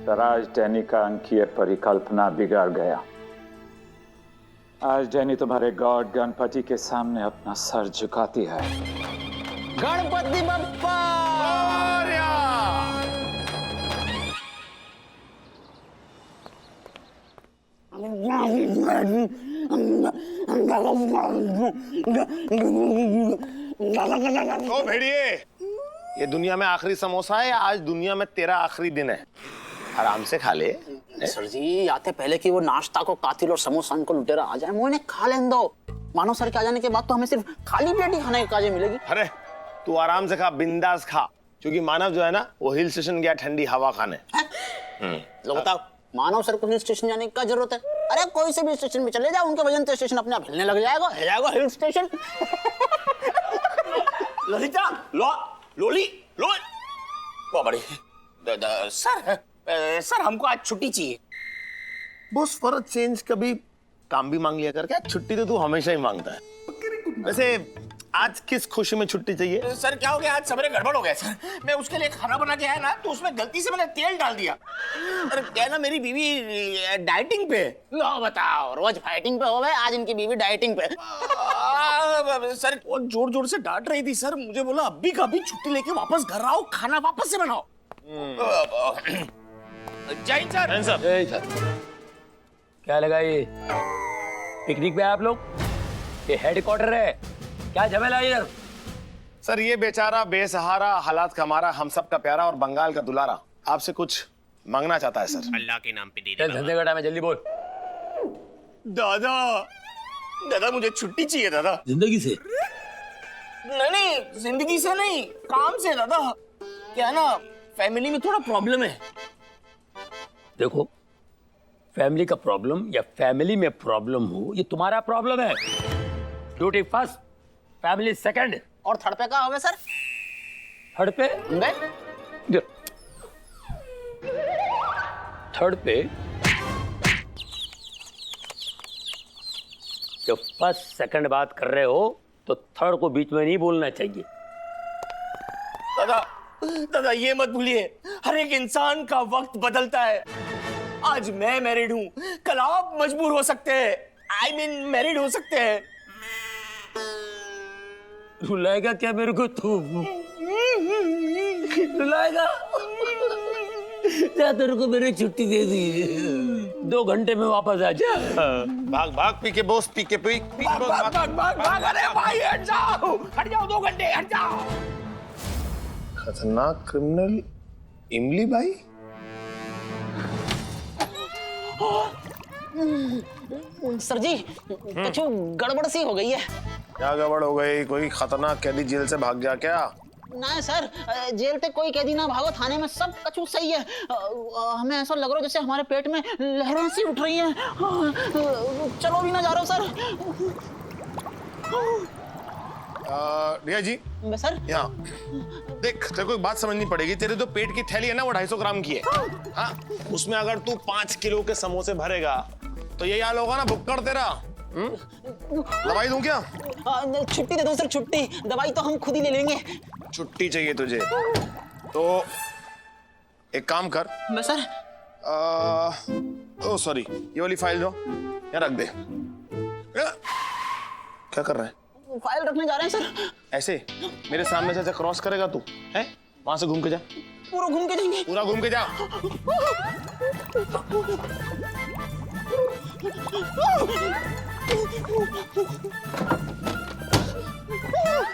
[SPEAKER 10] पर आज डैनी का अंकीय परिकल्पना बिगड़ गया। आज डैनी तुम्हारे गॉड गणपति के सामने अपना सर झुकाती है।
[SPEAKER 8] गणपति बप्पा!
[SPEAKER 1] ओ भेड़िए, ये दुनिया में आखिरी समोसा है या आज दुनिया में तेरा आखिरी दिन है? आराम से खा ले।
[SPEAKER 8] सर जी आते पहले कि वो नाश्ता को कातिल और समोसा को लुटेरा आ जाए, मुझे खा लेने दो। मानव सर के आ जाने के बाद तो हमें सिर्फ खाली प्लेट ही खाने की काजे मिलेगी।
[SPEAKER 1] अरे तू आराम से खा, बिंदास खा, क्योंकि मानव जो है ना वो हिल स्टेशन गया ठंडी हवा खाने।
[SPEAKER 8] तो बताओ मानव सर को हिल स्टेशन जाने की क्या जरूरत है? अरे कोई से भी स्टेशन में चले जाओ, उनके वजन से स्टेशन अपने आप हिलने लग जाएगा हिल स्टेशन।
[SPEAKER 3] ललिता, लोली, बड़ी सर हमको आज छुट्टी चाहिए।
[SPEAKER 1] बॉस फॉर चेंज कभी काम भी मांग लिया कर, क्या छुट्टी तो तू हमेशा ही मांगता है। वैसे आज किस खुशी में छुट्टी चाहिए?
[SPEAKER 3] सर क्या हो गया, आज सवेरे गड़बड़ हो गया सर। मैं उसके लिए खाना बना के आया ना, तो उसमें गलती से मैंने तेल डाल दिया। अरे क्या ना, मेरी बीवी डाइटिंग पे।
[SPEAKER 8] लो बताओ, रोज फाइटिंग पे हो गए, आज इनकी बीवी डाइटिंग पे।
[SPEAKER 3] सर वो जोर जोर से डांट रही थी सर, मुझे बोला अभी का अभी छुट्टी लेके वापस घर आओ, खाना वापस से बनाओ। जय हिंद सर।
[SPEAKER 4] जय सर। क्या लगा ये पिकनिक पे आप लोग? ये हेडक्वार्टर है, क्या झमेला है इधर?
[SPEAKER 1] सर ये बेचारा बेसहारा हालात का हमारा, हम सब का प्यारा और बंगाल का दुलारा आपसे कुछ मांगना चाहता है सर।
[SPEAKER 11] अल्लाह के नाम पे दे
[SPEAKER 4] चल धंधे का टाइम है, जल्दी बोल।
[SPEAKER 3] दादा मुझे छुट्टी चाहिए दादा।
[SPEAKER 4] जिंदगी से?
[SPEAKER 3] नहीं जिंदगी से नहीं, काम से दादा। क्या ना, फैमिली में थोड़ा प्रॉब्लम है।
[SPEAKER 4] देखो, फैमिली का प्रॉब्लम या फैमिली में प्रॉब्लम हो, ये तुम्हारा प्रॉब्लम है। Duty first, family second.
[SPEAKER 8] और थर्ड पे का होगा सर?
[SPEAKER 4] थर्ड पे? थर्ड पे जब फर्स्ट सेकंड बात कर रहे हो तो थर्ड को बीच में नहीं बोलना चाहिए।
[SPEAKER 3] दादा ये मत भूलिए, हर एक इंसान का वक्त बदलता है। आज मैं मैरिड हूँ, कल आप मजबूर हो सकते हैं, I mean मैरिड हो सकते हैं।
[SPEAKER 4] रुलाएगा क्या मेरे को तू? रुलाएगा? जा, तेरे को मैंने छुट्टी दे दी, 2 घंटे में वापस आ जा।
[SPEAKER 1] भाग भाग, पी के बॉस, पी के पी।
[SPEAKER 3] भाग, अरे भाई हट जाओ 2 घंटे, हट जाओ।
[SPEAKER 1] खतरनाक क्रिमिनल इमली भाई।
[SPEAKER 8] सर जी कुछ गड़बड़ सी हो गई है।
[SPEAKER 1] क्या गड़बड़ हो गई? कोई खतरनाक कैदी जेल से भाग गया क्या?
[SPEAKER 8] ना सर, जेल तक कोई कैदी ना भागो, थाने में सब कछु सही है। हमें ऐसा लग रहा है जैसे हमारे पेट में लहरें सी उठ रही हैं। चलो भी ना जा रहा हूँ सर।
[SPEAKER 1] रिया जी
[SPEAKER 8] सर
[SPEAKER 1] यहाँ देख, तेरे को एक बात समझनी पड़ेगी। तेरे जो पेट की थैली है ना वो 250 ग्राम की है। हाँ, उसमें अगर तू 5 किलो के समोसे भरेगा तो ये हाल होगा ना भुक्कड़ तेरा। दवाई दूं क्या?
[SPEAKER 8] छुट्टी दे दो सर, छुट्टी। दवाई तो हम खुद ही ले लेंगे।
[SPEAKER 1] छुट्टी चाहिए तुझे तो एक काम कर।
[SPEAKER 8] मैं सर
[SPEAKER 1] ओ सॉरी, ये वाली फाइल जो यहाँ रख दे। क्या कर रहा है?
[SPEAKER 8] फाइल रखने जा रहे हैं सर।
[SPEAKER 1] ऐसे मेरे सामने से क्रॉस करेगा तू? है वहां से घूम के जा।
[SPEAKER 8] पूरा घूम के जाएंगे?
[SPEAKER 1] पूरा घूम के जा।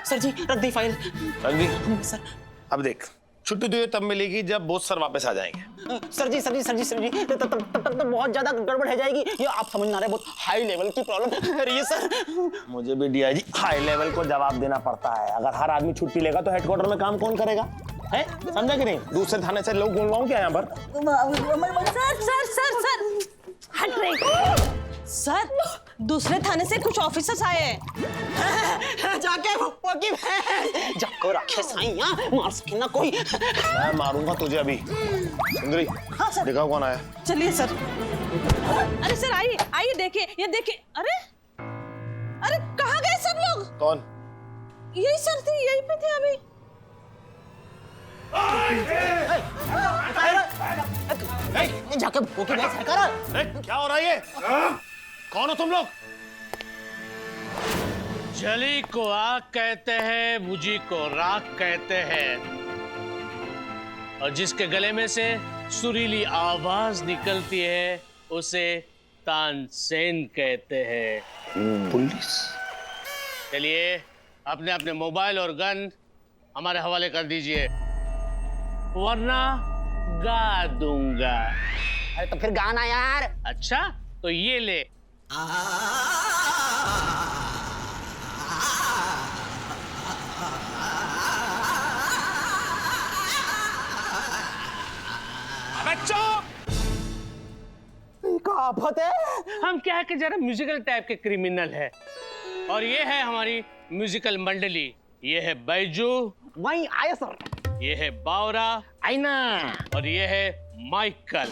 [SPEAKER 8] सर जी रख दी फाइल।
[SPEAKER 1] रख दी
[SPEAKER 8] सर।
[SPEAKER 1] अब देख, छुट्टी तुझे तब मिलेगी जब बोस सर वापस आ जाएंगे।
[SPEAKER 8] सर जी तब तो बहुत ज्यादा गड़बड़ है जाएगी। ये आप समझ ना रहे, बहुत हाई लेवल की प्रॉब्लम है ये सर।
[SPEAKER 1] मुझे भी डीआईजी हाई लेवल को जवाब देना पड़ता है। अगर हर आदमी छुट्टी लेगा तो हेडक्वार्टर में काम कौन करेगा? है समझा कि नहीं? दूसरे थाने से लोग बोलवाऊं क्या यहाँ पर?
[SPEAKER 6] सर हट रही। सर दूसरे थाने से कुछ ऑफिसर्स आए हैं।
[SPEAKER 8] जाके जाको रखे साइया, मार सके ना कोई।
[SPEAKER 1] मैं मारूंगा तुझे अभी। सुंदरी
[SPEAKER 6] हाँ सर।
[SPEAKER 1] दिखाओ कौन आया।
[SPEAKER 6] चलिए सर। अरे सर आइए आइए, देखिए ये देखिए। अरे अरे कहाँ गए सब लोग?
[SPEAKER 1] कौन?
[SPEAKER 6] यही सर थे, यही पे थे अभी।
[SPEAKER 8] जाके ओके बैठ कर।
[SPEAKER 1] क्या हो रहा है ये? कौन हो तुम लोग?
[SPEAKER 5] जली को आग कहते हैं, मुझी को राख कहते हैं, और जिसके गले में से सुरीली आवाज निकलती है उसे तानसेन कहते हैं।
[SPEAKER 1] पुलिस।
[SPEAKER 5] चलिए अपने अपने मोबाइल और गन हमारे हवाले कर दीजिए, वरना गा दूंगा।
[SPEAKER 8] अरे तो फिर गाना यार।
[SPEAKER 5] अच्छा तो ये ले।
[SPEAKER 8] आफत है।
[SPEAKER 5] हम क्या है कि जरा म्यूजिकल टाइप के क्रिमिनल है, और ये है हमारी म्यूजिकल मंडली। ये है बैजू,
[SPEAKER 8] वहीं आया सर।
[SPEAKER 5] ये है बावरा,
[SPEAKER 8] आईना,
[SPEAKER 5] और ये है माइकल।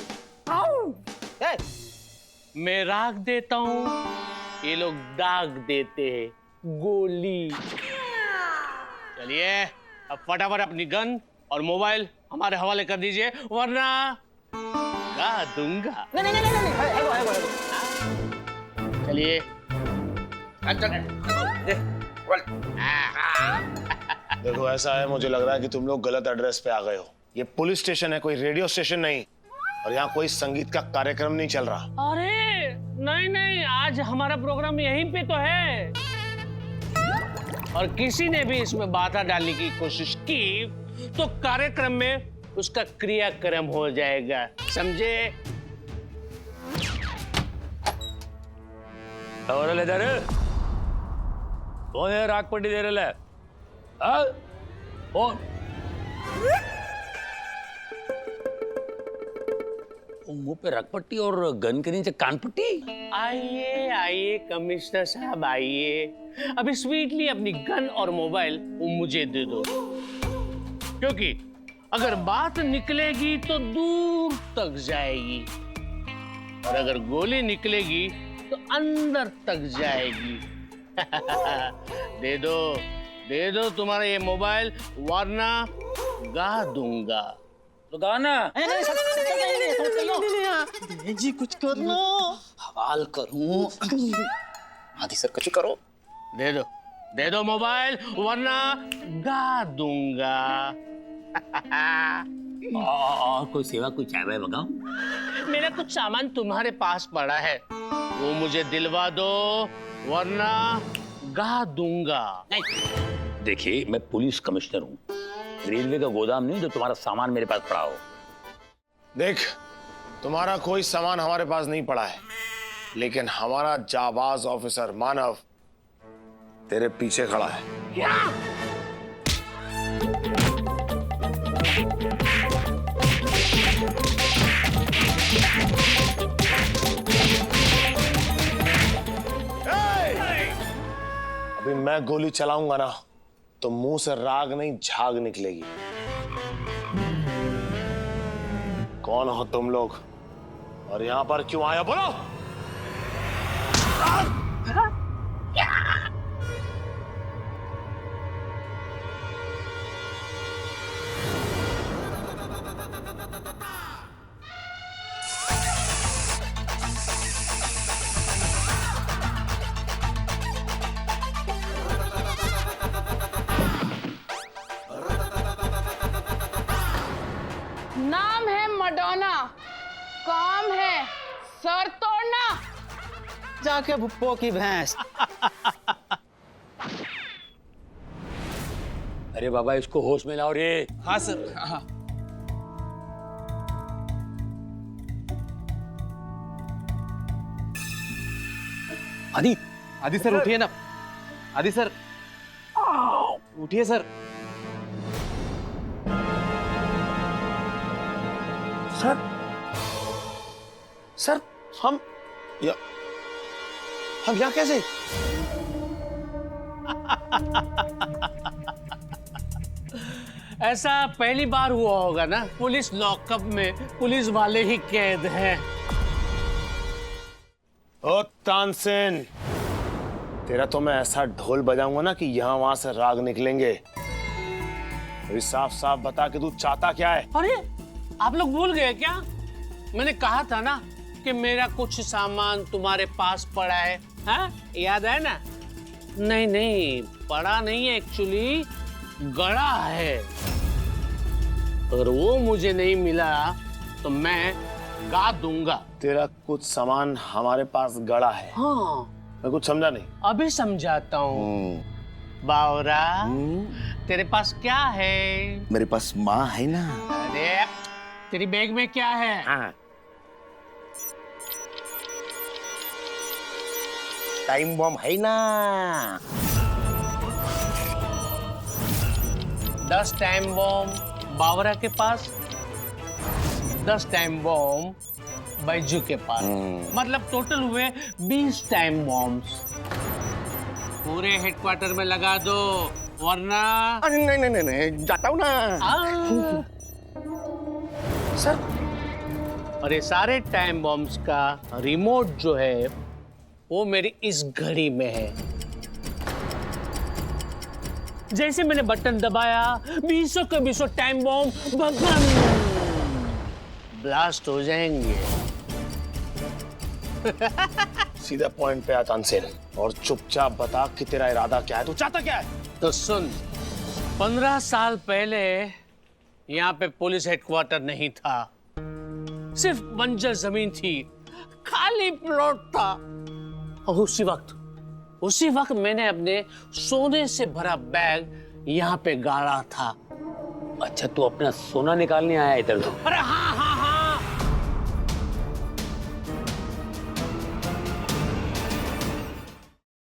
[SPEAKER 8] ए,
[SPEAKER 5] मैं राग देता हूँ, ये लोग दाग देते हैं, गोली। चलिए अब फटाफट अपनी गन और मोबाइल हमारे हवाले कर दीजिए, वरना गा दूंगा।
[SPEAKER 8] नहीं नहीं नहीं नहीं, है।
[SPEAKER 5] चलिए
[SPEAKER 1] देखो ऐसा है, मुझे लग रहा है कि तुम लोग गलत एड्रेस पे आ गए हो। ये पुलिस स्टेशन है, कोई रेडियो स्टेशन नहीं, और यहाँ कोई संगीत का कार्यक्रम नहीं चल रहा।
[SPEAKER 5] अरे नहीं नहीं, आज हमारा प्रोग्राम यहीं पे तो है, और किसी ने भी इसमें बाधा डालने की कोशिश की तो कार्यक्रम में उसका क्रियाक्रम हो जाएगा, समझे?
[SPEAKER 4] और ले दे कौन है राग पट्टी दे रहा है? कौन? मुंह पे रग पट्टी और गन के नीचे कान पट्टी।
[SPEAKER 5] आइए आइए कमिश्नर साहब आइए, अभी स्वीटली अपनी गन और मोबाइल मुझे दे दो, क्योंकि अगर बात निकलेगी तो दूर तक जाएगी, और अगर गोली निकलेगी तो अंदर तक जाएगी। दे दो तुम्हारा ये मोबाइल, वरना गा दूंगा।
[SPEAKER 4] तो गाना
[SPEAKER 8] जी कुछ कर लो, हवाल करूं। आदि सर कुछ करो।
[SPEAKER 5] दे दो मोबाइल, वरना गा दूंगा।
[SPEAKER 4] और कोई सेवा, कोई चाय वाय मंगाओ।
[SPEAKER 5] मेरा कुछ सामान तुम्हारे पास पड़ा है, वो मुझे दिलवा दो, वरना गा दूंगा।
[SPEAKER 4] देखिए मैं पुलिस कमिश्नर हूँ, रेलवे का गोदाम नहीं जो तुम्हारा सामान मेरे पास पड़ा हो।
[SPEAKER 1] देख, तुम्हारा कोई सामान हमारे पास नहीं पड़ा है, लेकिन हमारा जाबाज ऑफिसर मानव तेरे पीछे खड़ा है।
[SPEAKER 5] क्या?
[SPEAKER 1] अभी मैं गोली चलाऊंगा ना तो मुंह से राग नहीं झाग निकलेगी। कौन हो तुम लोग और यहां पर क्यों आए, बोलो?
[SPEAKER 6] नाम है मडोना, काम है सर तोड़ना।
[SPEAKER 8] जाके भुप्पो की भैंस।
[SPEAKER 4] अरे बाबा इसको होश में लाओ रे।
[SPEAKER 9] हाँ सर, हाँ।
[SPEAKER 12] आदि सर उठिए ना, आदि सर उठिए सर।
[SPEAKER 1] सर हम यहाँ कैसे?
[SPEAKER 5] ऐसा पहली बार हुआ होगा ना, पुलिस लॉकअप में पुलिस वाले ही कैद हैं।
[SPEAKER 1] ओ तानसेन, तेरा तो मैं ऐसा ढोल बजाऊंगा ना कि यहाँ वहां से राग निकलेंगे। अभी साफ साफ बता कि तू चाहता क्या है?
[SPEAKER 5] अरे आप लोग भूल गए क्या? मैंने कहा था ना कि मेरा कुछ सामान तुम्हारे पास पड़ा है, हाँ? याद है ना? नहीं नहीं, पड़ा नहीं है, एक्चुअली गड़ा है। अगर वो मुझे नहीं मिला तो मैं गा दूंगा।
[SPEAKER 1] तेरा कुछ सामान हमारे पास गड़ा है?
[SPEAKER 5] हाँ।
[SPEAKER 1] मैं कुछ समझा नहीं।
[SPEAKER 5] अभी समझाता हूँ। बावरा तेरे पास क्या है?
[SPEAKER 2] मेरे पास माँ है ना।
[SPEAKER 5] अरे तेरी बैग में क्या है?
[SPEAKER 2] टाइम बम है ना।
[SPEAKER 5] 10 टाइम बॉम्ब बावरा के पास, 10 टाइम बॉम्ब बैजू के पास, मतलब टोटल हुए 20 टाइम बॉम्ब्स। पूरे हेडक्वार्टर में लगा दो, वरना
[SPEAKER 2] नहीं जाता हूँ ना।
[SPEAKER 5] सर, और ये सारे टाइम बॉम्ब्स का रिमोट जो है वो मेरी इस घड़ी में है। जैसे मैंने बटन दबाया, 20 के 20 टाइम बॉम्ब ब्लास्ट हो जाएंगे।
[SPEAKER 1] सीधा पॉइंट पे आ तानसेन, और चुपचाप बता कि तेरा इरादा क्या है, तू चाहता क्या है?
[SPEAKER 5] तो सुन, 15 साल पहले यहाँ पे पुलिस हेडक्वार्टर नहीं था, सिर्फ बंजर जमीन थी, खाली प्लॉट था। और उसी वक्त मैंने अपने सोने से भरा बैग यहाँ पे गाड़ा था।
[SPEAKER 4] अच्छा, तू अपना सोना निकालने आया इधर तो?
[SPEAKER 5] अरे हाँ